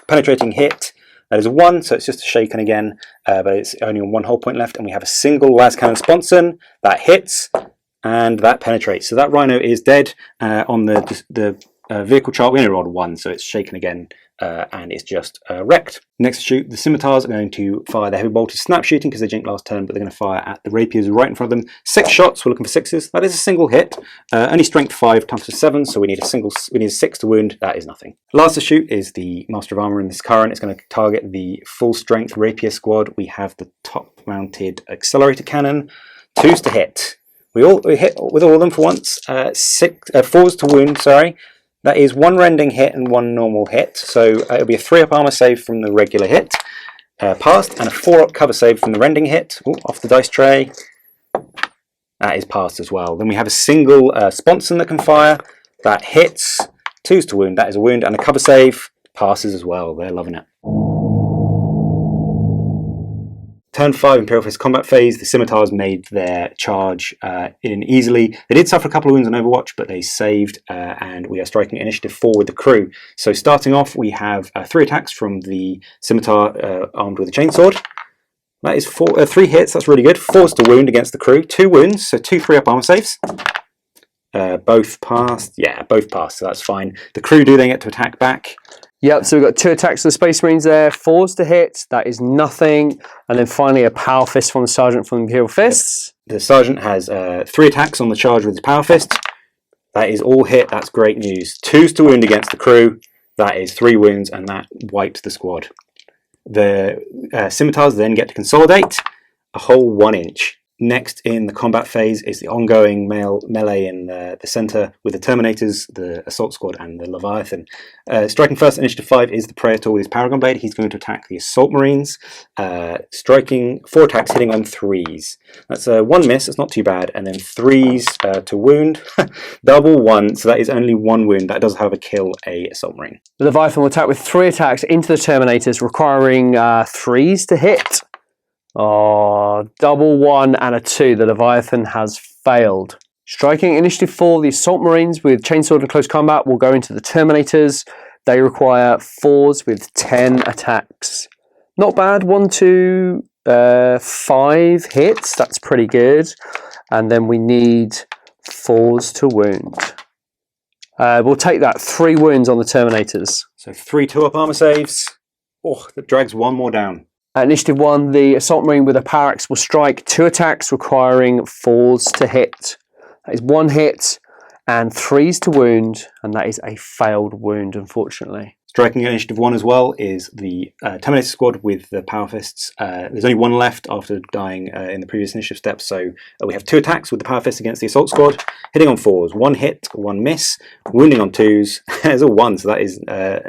penetrating hit. That is a 1, so it's just a shaken again, but it's only on 1 whole point left. And we have a single las cannon sponson that hits. and that penetrates. So that rhino is dead. On the vehicle chart, we only rolled 1, so it's shaken again, and it's just wrecked. Next to shoot, the scimitars are going to fire their heavy bolted snap shooting because they jinked last turn, but they're going to fire at the rapiers right in front of them. 6 shots, we're looking for 6s. That is a single hit. Only strength 5, toughness 7, so we need a 6 to wound. That is nothing. Last to shoot is the Master of Armour in this current. It's going to target the full strength rapier squad. We have the top mounted accelerator cannon. 2s to hit. We hit with all of them for once. 4s to wound, sorry. That is 1 rending hit and 1 normal hit. So it'll be a 3-up armor save from the regular hit, passed, and a 4-up cover save from the rending hit. Ooh, off the dice tray. That is passed as well. Then we have a single sponson that can fire. That hits. 2s to wound. That is a wound, and a cover save passes as well. They're loving it. Turn 5, Imperial Fists combat phase. The scimitars made their charge in easily. They did suffer a couple of wounds on Overwatch, but they saved, and we are striking initiative 4 with the crew. So starting off, we have 3 attacks from the scimitar armed with a chainsword. That is 3 hits, that's really good. 4s to wound against the crew. 2 wounds, so 2 3-up armor saves. Both passed. Yeah, both passed, so that's fine. The crew do then get to attack back.
Yep, so we've got 2 attacks from the Space Marines there, 4s to hit, that is nothing. And then finally a Power Fist from the Sergeant from the Imperial Fists.
The Sergeant has 3 attacks on the charge with his Power Fist. That is all hit, that's great news. 2s to wound against the crew, that is 3 wounds, and that wiped the squad. The scimitars then get to consolidate a whole 1 inch. Next in the combat phase is the ongoing melee in the centre with the Terminators, the Assault Squad, and the Leviathan. Striking first, initiative 5 is the Praetor with his Paragon Blade. He's going to attack the Assault Marines, striking 4 attacks, hitting on 3s. That's 1 miss, that's not too bad, and then 3s to wound. Double 1, so that is only 1 wound. That does, however, kill a Assault Marine.
The Leviathan will attack with 3 attacks into the Terminators, requiring 3s to hit. Oh, double 1 and a 2. The Leviathan has failed. Striking initiative 4, the Assault Marines with Chainsword and Close Combat will go into the Terminators. They require 4s with 10 attacks. Not bad. 1, 2, 5 hits. That's pretty good. And then we need 4s to wound. We'll take that. 3 wounds on the Terminators.
So 3 2-up armor saves. Oh, that drags 1 more down.
At initiative 1, the Assault Marine with a Power Axe will strike 2 attacks, requiring 4s to hit. That is 1 hit and 3s to wound, and that is a failed wound, unfortunately.
Striking initiative 1 as well is the Terminator Squad with the Power Fists. There's only 1 left after dying in the previous initiative step, so we have 2 attacks with the Power Fists against the Assault Squad, hitting on 4s, 1 hit, 1 miss, wounding on 2s. There's a 1, so that is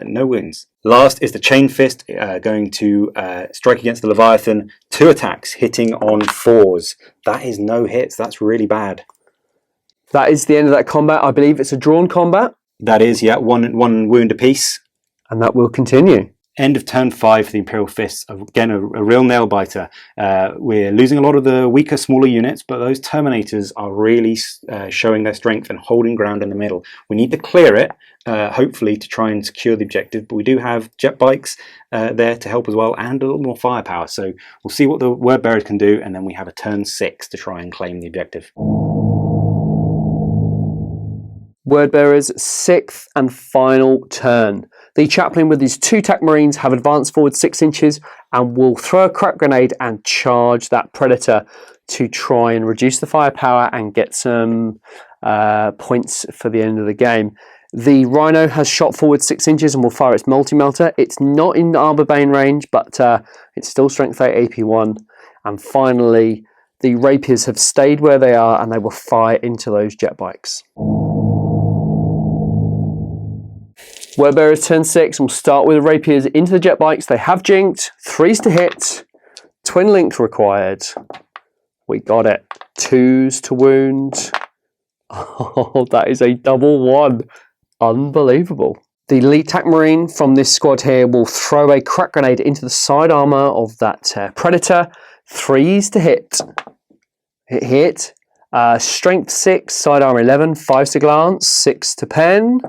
no wounds. Last is the Chain Fist, going to strike against the Leviathan, 2 attacks, hitting on 4s. That is no hits, that's really bad.
That is the end of that combat. I believe it's a drawn combat.
That is, yeah, one wound apiece.
And that will continue.
End of turn 5 for the Imperial Fists. Again, a real nail biter. We're losing a lot of the weaker, smaller units, but those Terminators are really showing their strength and holding ground in the middle. We need to clear it, hopefully, to try and secure the objective, but we do have jet bikes there to help as well, and a little more firepower. So we'll see what the Word Bearers can do, and then we have a turn 6 to try and claim the objective.
Word Bearers' 6th and final turn. The Chaplain with his 2 TAC Marines have advanced forward 6 inches and will throw a crack grenade and charge that Predator to try and reduce the firepower and get some points for the end of the game. The Rhino has shot forward 6 inches and will fire its multi-melter. It's not in Armor Bane range, but it's still Strength 8 AP1. And finally, the Rapiers have stayed where they are and they will fire into those jet bikes. Word Bearers turn 6, and we'll start with the Rapiers into the jet bikes. They have jinked, 3s to hit, twin links required. We got it. 2s to wound. Oh, that is a double 1. Unbelievable. The lead TAC Marine from this squad here will throw a crack grenade into the side armor of that Predator. 3s to hit. Hit. Strength 6, side armor 11, 5s to glance, 6 to pen.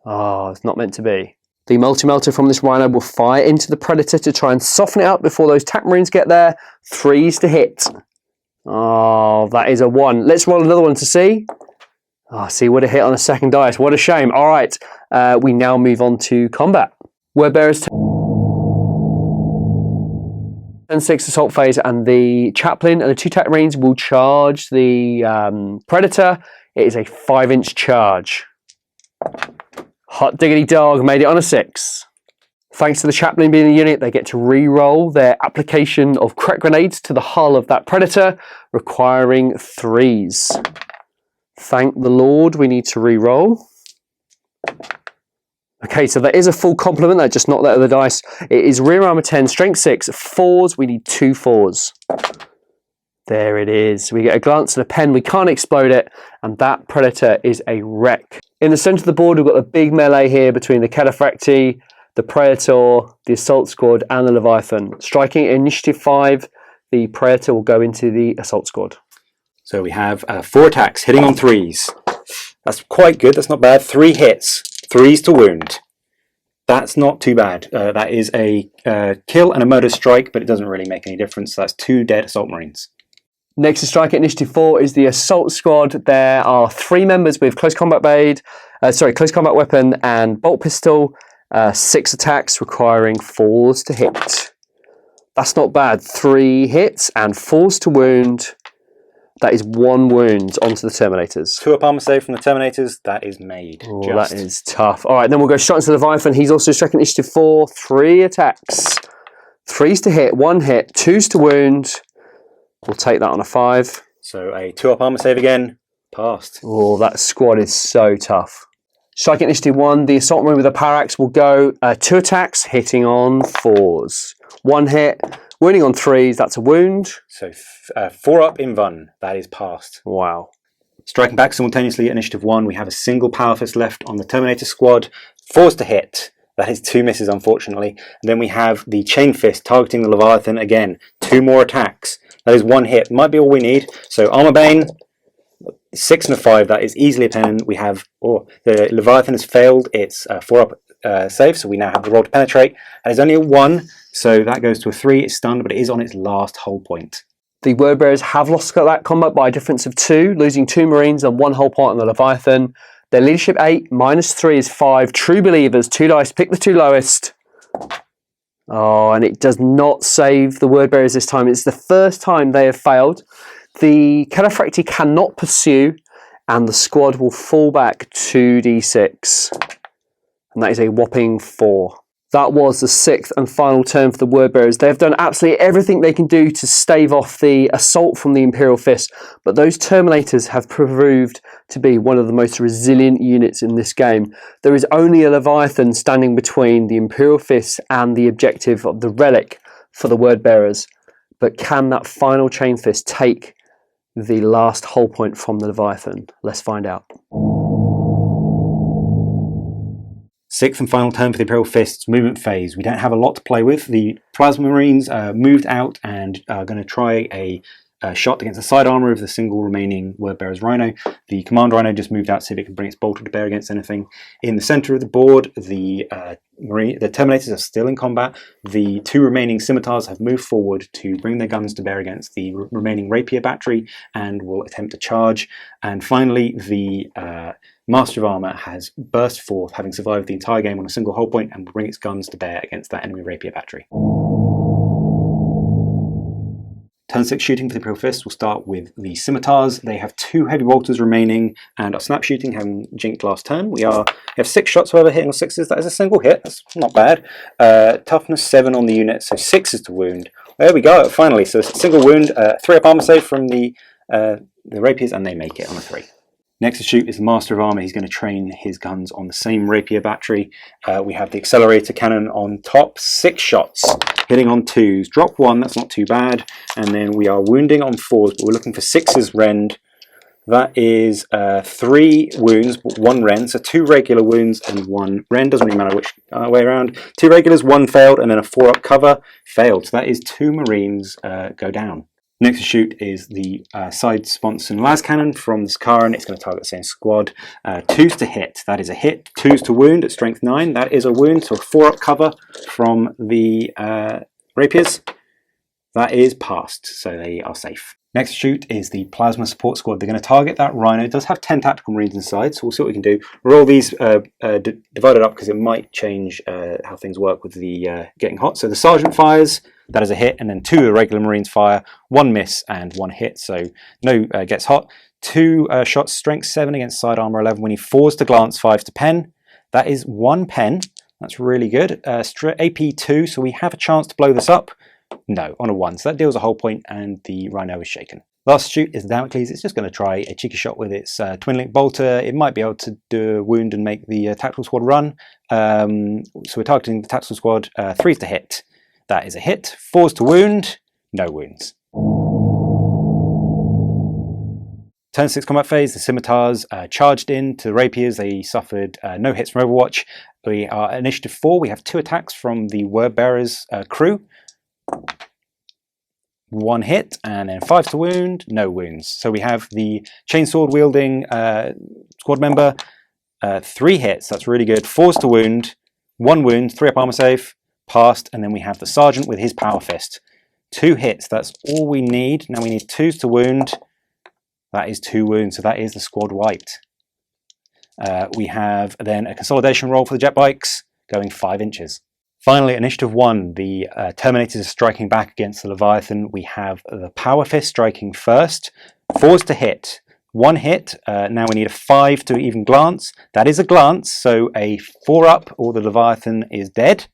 Oh, it's not meant to be. The multi-melter from this Rhino will fire into the Predator to try and soften it up before those TAC Marines get there. 3s to hit. Oh, that is a 1. Let's roll another one to see. Oh, see, would have hit on a second dice. What a shame. All right, we now move on to combat. Word bearers turn 6 assault phase, and the chaplain and the 2 tech marines will charge the predator. It is a 5-inch charge. Hot diggity dog, made it on a 6. Thanks to the chaplain being a unit, they get to re-roll their application of crack grenades to the hull of that predator, requiring 3s. Thank the Lord, we need to re-roll. Okay, so that is a full complement. I just knocked that out of the dice. It is rear armor 10, strength 6, 4s. We need 2 4s. There it is. We get a glance at a pen. We can't explode it, and that predator is a wreck. In the center of the board, we've got a big melee here between the Cataphracti, the Praetor, the Assault Squad, and the Leviathan. Striking at Initiative 5, the Praetor will go into the Assault Squad.
So we have 4 attacks, hitting on 3s. That's quite good, that's not bad. 3 hits, 3s to wound. That's not too bad. That is a kill and a murder strike, but it doesn't really make any difference. So that's 2 dead Assault Marines.
Next to strike at Initiative 4 is the Assault Squad. There are 3 members with close combat weapon and bolt pistol. 6 attacks requiring 4s to hit. That's not bad. 3 hits and 4s to wound. That is 1 wound onto the Terminators.
2 up armor save from the Terminators. That is made.
Oh, that is tough. All right, then we'll go straight into the Leviathan. He's also striking Initiative 4. 3 attacks. 3s to hit, 1 hit, 2s to wound. We'll take that on a 5.
So a 2 up armor save again. Passed.
Oh, that squad is so tough. Striking Initiative 1, the Assault Marine with a power axe will go 2 attacks, hitting on 4s. 1 hit, wounding on 3s, that's a wound.
So 4 up in Vun, that is passed.
Wow.
Striking back simultaneously at Initiative 1, we have a single Power Fist left on the Terminator Squad. 4s to hit, that is 2 misses unfortunately. And then we have the Chain Fist targeting the Leviathan again. 2 more attacks, that is 1 hit, might be all we need. So Armor Bane, 6 and a 5, that is easily a pen. We have, the Leviathan has failed its 4 up save, so we now have the roll to penetrate. And it's only a 1, so that goes to a 3. It's stunned, but it is on its last hull point.
The Word Bearers have lost that combat by a difference of 2, losing 2 Marines and 1 hull point on the Leviathan. Their leadership 8, -3 is 5. True Believers, 2 dice, pick the 2 lowest. Oh, and it does not save the Word Bearers this time. It's the first time they have failed. The Cataphracti cannot pursue, and the squad will fall back 2d6. And that is a whopping 4. That was the 6th and final turn for the Word Bearers. They've done absolutely everything they can do to stave off the assault from the Imperial Fists, but those Terminators have proved to be one of the most resilient units in this game. There is only a Leviathan standing between the Imperial Fists and the objective of the relic for the Word Bearers. But can that final Chain Fist take the last hull point from the Leviathan? Let's find out.
6th and final turn for the Imperial Fists movement phase. We don't have a lot to play with. The Plasma Marines moved out and are going to try a shot against the side armour of the single remaining Word Bearer's Rhino. The Command Rhino just moved out to see if it can bring its bolter to bear against anything. In the centre of the board, the Terminators are still in combat. The 2 remaining Scimitars have moved forward to bring their guns to bear against the remaining Rapier battery and will attempt to charge. And finally, the Master of Armour has burst forth, having survived the entire game on a single hull point, and will bring its guns to bear against that enemy Rapier battery. Turn 6 shooting for the Imperial Fists will start with the Scimitars. They have 2 heavy bolters remaining and are snap shooting, having jinked last turn. We have 6 shots, however, hitting on 6s. That is a single hit. That's not bad. Toughness 7 on the unit, so 6s to wound. There we go, finally. So it's a single wound, 3 up armor save from the Rapiers, and they make it on a 3. Next to shoot is the Master of Armour. He's going to train his guns on the same Rapier battery. We have the Accelerator Cannon on top, 6 shots, hitting on 2s. Drop 1, that's not too bad. And then we are wounding on 4s, but we're looking for 6s rend. That is 3 wounds, but 1 rend. So 2 regular wounds and 1 rend. Doesn't really matter which way around. 2 regulars, 1 failed, and then a 4 up cover failed. So that is 2 Marines go down. Next to shoot is the side sponson las cannon from the Sakaran. It's going to target the same squad. 2s to hit, that is a hit. 2s to wound at strength 9, that is a wound. So a 4 up cover from the Rapiers. That is passed, so they are safe. Next shoot is the Plasma Support Squad. They're going to target that Rhino. It does have 10 tactical marines inside, so we'll see what we can do. Roll these divided up because it might change how things work with the getting hot. So the Sergeant fires, that is a hit, and then 2 irregular marines fire, 1 miss and 1 hit, so no gets hot. 2 shots, strength 7 against side armor 11. We need 4s to glance, 5s to pen. That is 1 pen. That's really good. AP 2, so we have a chance to blow this up. No, on a 1, so that deals a whole point, and the Rhino is shaken. Last shoot is Damocles. It's just going to try a cheeky shot with its twin link bolter. It might be able to do a wound and make the tactical squad run. So we're targeting the tactical squad. 3s to hit. That is a hit. 4s to wound. No wounds. Turn 6 combat phase. The Scimitars charged in to the Rapiers. They suffered no hits from Overwatch. We are initiative 4. We have 2 attacks from the Word Bearers crew. 1 hit, and then 5 to wound, no wounds. So we have the chainsword wielding squad member, 3 hits, that's really good. 4s to wound, 1 wound, 3 up armor save, passed, and then we have the sergeant with his power fist. 2 hits, that's all we need. Now we need 2s to wound, that is 2 wounds, so that is the squad wiped. We have then a consolidation roll for the jet bikes, going 5 inches. Finally, Initiative 1, the Terminators are striking back against the Leviathan. We have the Power Fist striking first. 4s to hit. 1 hit. Now we need a 5 to even glance. That is a glance, so a 4 up or the Leviathan is dead.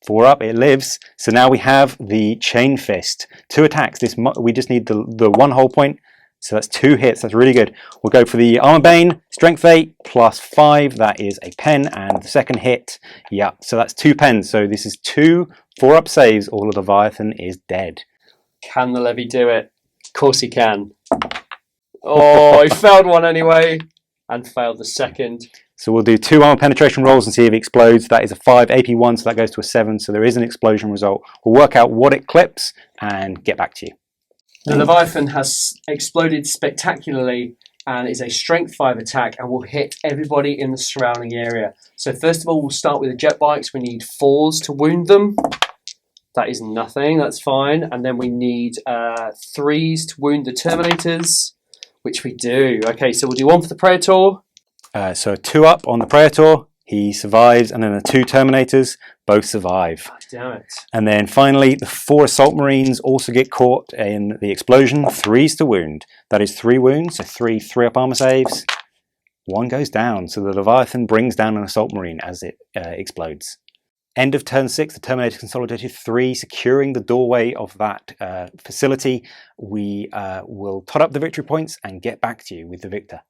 4 up, it lives. So now we have the Chain Fist. 2 attacks. We just need the 1 whole point. So that's 2 hits, that's really good. We'll go for the Armor Bane, Strength 8, plus 5, that is a pen, and the second hit, yeah, so that's 2 pens. So this is 2 4-up saves, or the Leviathan is dead.
Can the Levy do it? Of course he can. Oh, he failed one anyway, and failed the second.
So we'll do 2 armor penetration rolls and see if it explodes. That is a 5, AP1, so that goes to a 7, so there is an explosion result. We'll work out what it clips and get back to you.
The Leviathan has exploded spectacularly and is a strength 5 attack and will hit everybody in the surrounding area. So first of all, we'll start with the jet bikes. We need 4s to wound them. That is nothing, that's fine. And then we need 3s to wound the Terminators, which we do. Okay, so we'll do 1 for the Praetor.
So 2 up on the Praetor, he survives, and then the 2 Terminators both survive.
God damn it.
And then finally, the 4 Assault Marines also get caught in the explosion. 3s to wound. That is 3 wounds, so 3 3-up armor saves. 1 goes down, so the Leviathan brings down an Assault Marine as it explodes. End of turn 6, the Terminator consolidated 3, securing the doorway of that facility. We will tot up the victory points and get back to you with the victor.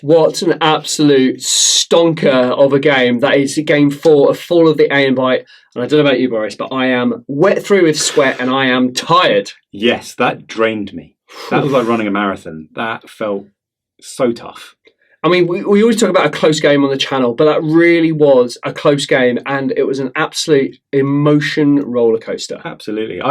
What an absolute stonker of a game. That is game 4 of Fall of the Ayenbite. And I don't know about you, Boris, but I am wet through with sweat and I am tired.
Yes, that drained me. That was like running a marathon. That felt so tough.
I mean, we always talk about a close game on the channel, but that really was a close game, and it was an absolute emotion roller coaster.
Absolutely.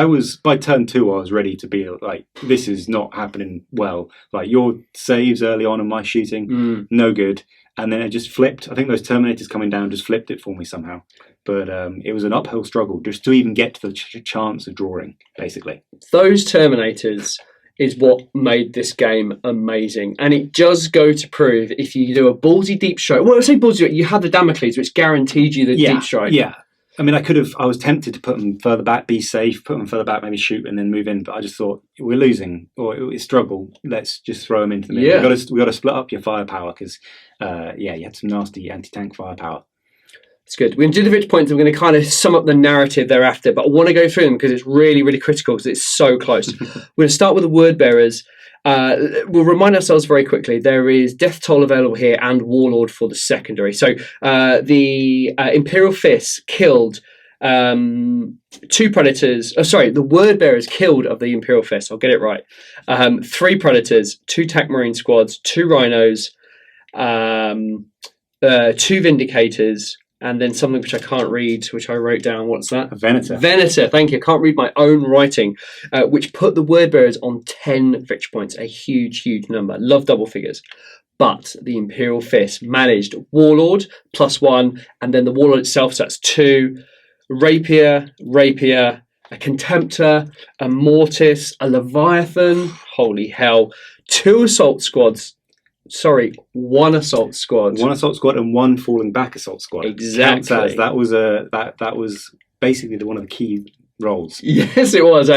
By turn 2, I was ready to be like, this is not happening well. Like, your saves early on in my shooting, no good. And then it just flipped. I think those Terminators coming down just flipped it for me somehow. But it was an uphill struggle just to even get to the chance of drawing, basically.
Those Terminators is what made this game amazing. And it does go to prove if you do a ballsy deep strike. Well, I say ballsy, you had the Damocles, which guaranteed you the deep strike.
Yeah. I mean, I was tempted to put them further back, be safe, put them further back, maybe shoot and then move in. But I just thought, we're losing, or we struggle. Let's just throw them into the middle.
Yeah.
We've got to split up your firepower because, you had some nasty anti-tank firepower.
It's good. We're going to do the victory points and we're going to kind of sum up the narrative thereafter, but I want to go through them because it's really, really critical because it's so close. We're going to start with the word bearers. We'll remind ourselves very quickly, there is Death Toll available here and Warlord for the secondary. So the Imperial Fists killed 2 Predators. The word bearers killed of the Imperial Fists. I'll get it right. 3 Predators, 2 TAC Marine squads, 2 Rhinos, 2 Vindicators, and then something which I can't read, which I wrote down. What's that?
Venator.
Venator, thank you. I can't read my own writing, which put the word bearers on 10 victory points, a huge, huge number. Love double figures. But the Imperial Fist managed Warlord, +1, and then the Warlord itself, so that's 2, Rapier, a Contemptor, a Mortise, a Leviathan. Holy hell! One assault squad.
One assault squad and one falling back assault squad.
Exactly.
Counts as that was basically one of the key roles.
Yes, it was.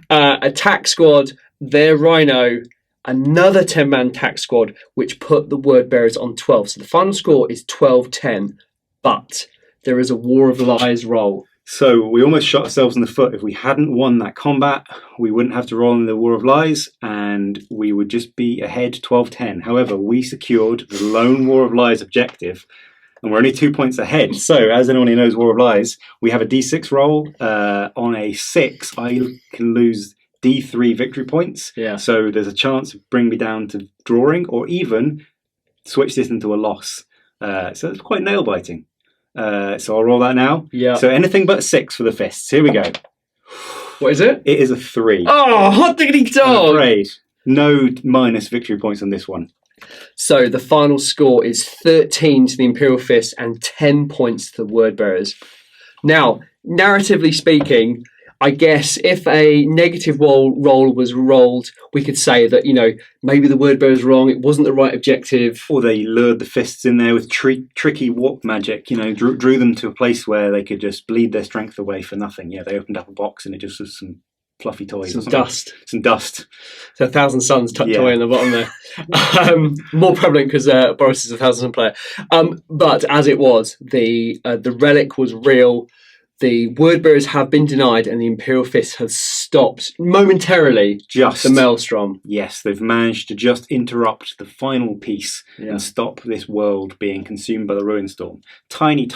Attack squad, their Rhino, another 10-man attack squad, which put the word bearers on 12. So the final score is 12-10, but there is a War of Lies roll.
So we almost shot ourselves in the foot. If we hadn't won that combat, we wouldn't have to roll in the War of Lies, and we would just be ahead 12-10. However, we secured the lone War of Lies objective, and we're only 2 points ahead. So, as anyone who knows War of Lies, we have a D6 roll. On a 6, I can lose D3 victory points.
Yeah.
So there's a chance of bring me down to drawing, or even switch this into a loss. So it's quite nail-biting. So I'll roll that now.
Yeah.
So anything but 6 for the fists. Here we go.
What is it?
It is a 3.
Oh, hot diggity dog!
I'm afraid. No minus victory points on this one.
So the final score is 13 to the Imperial Fists and 10 points to the word bearers. Now, narratively speaking, I guess if a negative roll was rolled, we could say that, maybe the word bearer's wrong, it wasn't the right objective.
Or they lured the fists in there with tricky warp magic, drew them to a place where they could just bleed their strength away for nothing. Yeah, they opened up a box and it just was some fluffy toys.
Some dust.
Some dust.
So 1,000 Suns tucked away in the bottom there. More prevalent because Boris is a 1,000 Sun player. But as it was, the relic was real. The word bearers have been denied, and the Imperial Fists have stopped momentarily the maelstrom.
Yes, they've managed to just interrupt the final piece and stop this world being consumed by the ruin storm. Tiny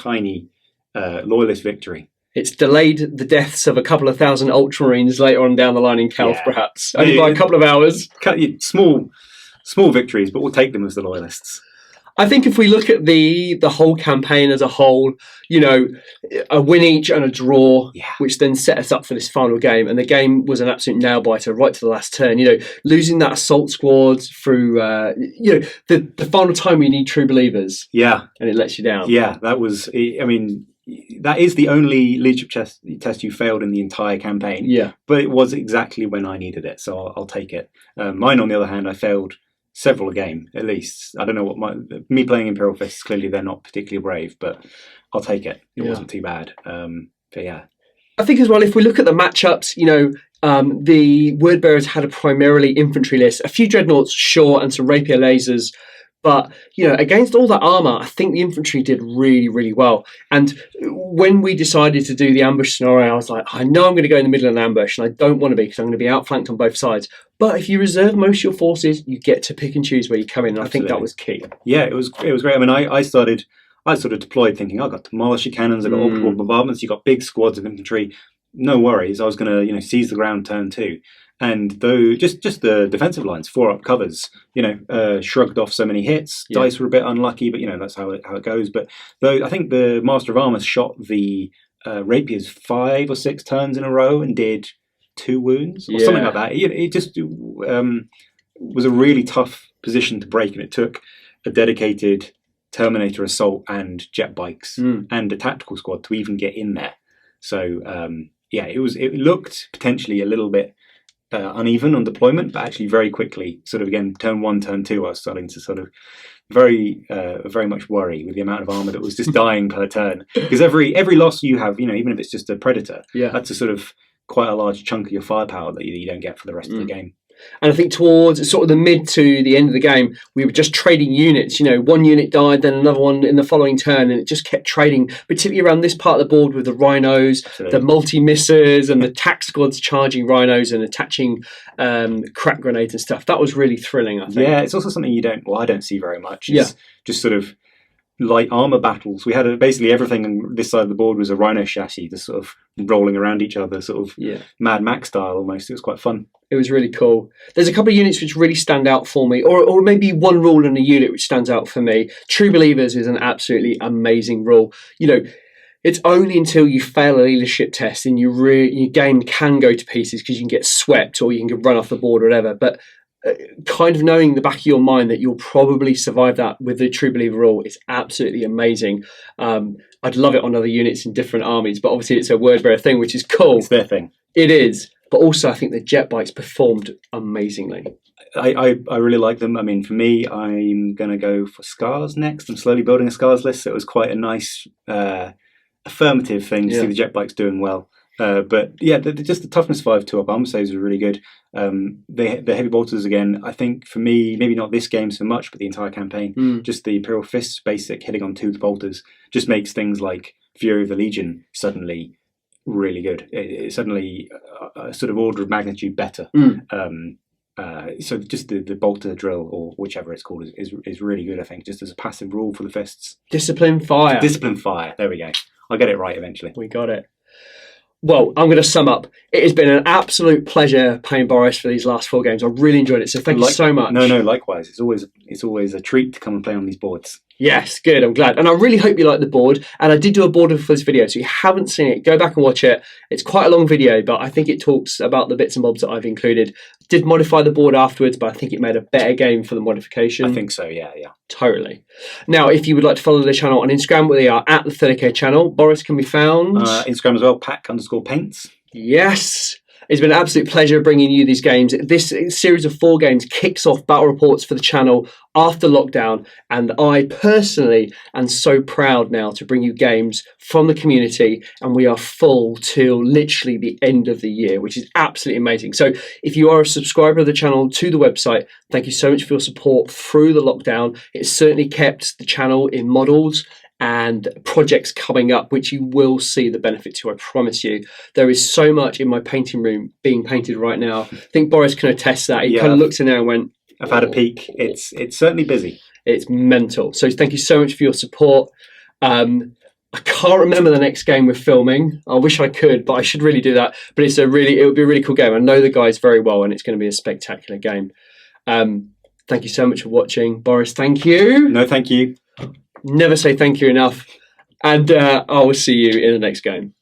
loyalist victory.
It's delayed the deaths of a couple of thousand Ultramarines later on down the line in Calth, perhaps. Only by a couple of hours.
Small victories, but we'll take them as the loyalists.
I think if we look at the whole campaign as a whole, a win each and a draw, which then set us up for this final game. And the game was an absolute nail-biter right to the last turn. Losing that assault squad through, the final time we need true believers.
Yeah.
And it lets you down.
Yeah, that was, that is the only leadership test you failed in the entire campaign.
Yeah.
But it was exactly when I needed it, so I'll take it. Mine, on the other hand, I failed several a game, at least. I don't know me playing Imperial Fists, clearly they're not particularly brave, but I'll take it. It wasn't too bad. But yeah. I
think as well, if we look at the matchups, the word bearers had a primarily infantry list, a few dreadnoughts, sure, and some rapier lasers. But, against all that armour, I think the infantry did really, really well. And when we decided to do the ambush scenario, I was like, I know I'm going to go in the middle of an ambush, and I don't want to be because I'm going to be outflanked on both sides. But if you reserve most of your forces, you get to pick and choose where you come in. And I think that was key.
Yeah, it was great. I mean, I sort of deployed thinking, I've got demolisher cannons, I've got orbital bombardments, you've got big squads of infantry. No worries. I was going to, seize the ground turn 2. And though just the defensive lines, 4-up covers, shrugged off so many hits. Yeah. Dice were a bit unlucky, but that's how it goes. But though I think the Master of Armor shot the rapiers 5 or 6 turns in a row and did 2 wounds or something like that. It just was a really tough position to break, and it took a dedicated Terminator assault and jet bikes and a tactical squad to even get in there. So it looked potentially a little bit uneven on deployment, but actually very quickly, sort of again, turn 1, turn 2, I was starting to sort of very much worry with the amount of armor that was just dying per turn. Because every loss you have, even if it's just a Predator, that's a sort of quite a large chunk of your firepower that you don't get for the rest of the game.
And I think towards sort of the mid to the end of the game, we were just trading units. One unit died, then another one in the following turn, and it just kept trading, particularly around this part of the board with the rhinos, the multi-missers, and the tack squads charging rhinos and attaching crack grenades and stuff. That was really thrilling, I think.
Yeah, it's also something I don't see very much. It's just sort of light armor battles. We had basically everything on this side of the board was a rhino chassis, just sort of rolling around each other, sort of Mad Max style almost. It was quite fun.
It was really cool. There's a couple of units which really stand out for me, or maybe one rule in a unit which stands out for me. True Believers is an absolutely amazing rule. It's only until you fail a leadership test and your game can go to pieces because you can get swept or you can get run off the board or whatever. But kind of knowing in the back of your mind that you'll probably survive that with the True Believer rule is absolutely amazing. I'd love it on other units in different armies, but obviously it's a word bearer thing, which is cool.
It's their thing.
It is. But also I think the jet bikes performed amazingly.
I really like them. I mean, for me, I'm going to go for Scars next. I'm slowly building a Scars list, so it was quite a nice affirmative thing to see the jet bikes doing well. But yeah, just the toughness 5 2-up armor saves are really good. The heavy bolters again, I think for me, maybe not this game so much, but the entire campaign, just the Imperial Fists basic hitting on toothed bolters just makes things like Fury of the Legion suddenly really good. It's suddenly a sort of order of magnitude better. So just the bolter drill, or whichever it's called, is really good, I think, just as a passive rule for the Fists.
Discipline fire.
Discipline fire. There we go. I'll get it right eventually.
We got it. Well, I'm going to sum up. It has been an absolute pleasure playing Boris for these last 4 games. I really enjoyed it, so thank you so much.
No, likewise. It's always a treat to come and play on these boards.
Yes, good. I'm glad. And I really hope you like the board. And I did do a board for this video, so if you haven't seen it, go back and watch it. It's quite a long video, but I think it talks about the bits and bobs that I've included. Did modify the board afterwards, but I think it made a better game for the modification.
I think so, yeah.
Totally. Now, if you would like to follow the channel on Instagram, we are at the 30k channel. Boris can be found.
Instagram as well, pack_paints.
Yes. It's been an absolute pleasure bringing you these games. This series of 4 games kicks off battle reports for the channel after lockdown, and I personally am so proud now to bring you games from the community, and we are full till literally the end of the year, which is absolutely amazing. So if you are a subscriber of the channel to the website, thank you so much for your support through the lockdown. It's certainly kept the channel in models and projects coming up, which you will see the benefit to, I promise you. There is so much in my painting room being painted right now. I think Boris can attest that. He kind of looked in there and went,
I've had a peek. It's certainly busy.
It's mental. So thank you so much for your support. I can't remember the next game we're filming. I wish I could, but I should really do that. But it would be a really cool game. I know the guys very well, and it's going to be a spectacular game. Thank you so much for watching. Boris, thank you.
No, thank you.
Never say thank you enough. And I will see you in the next game.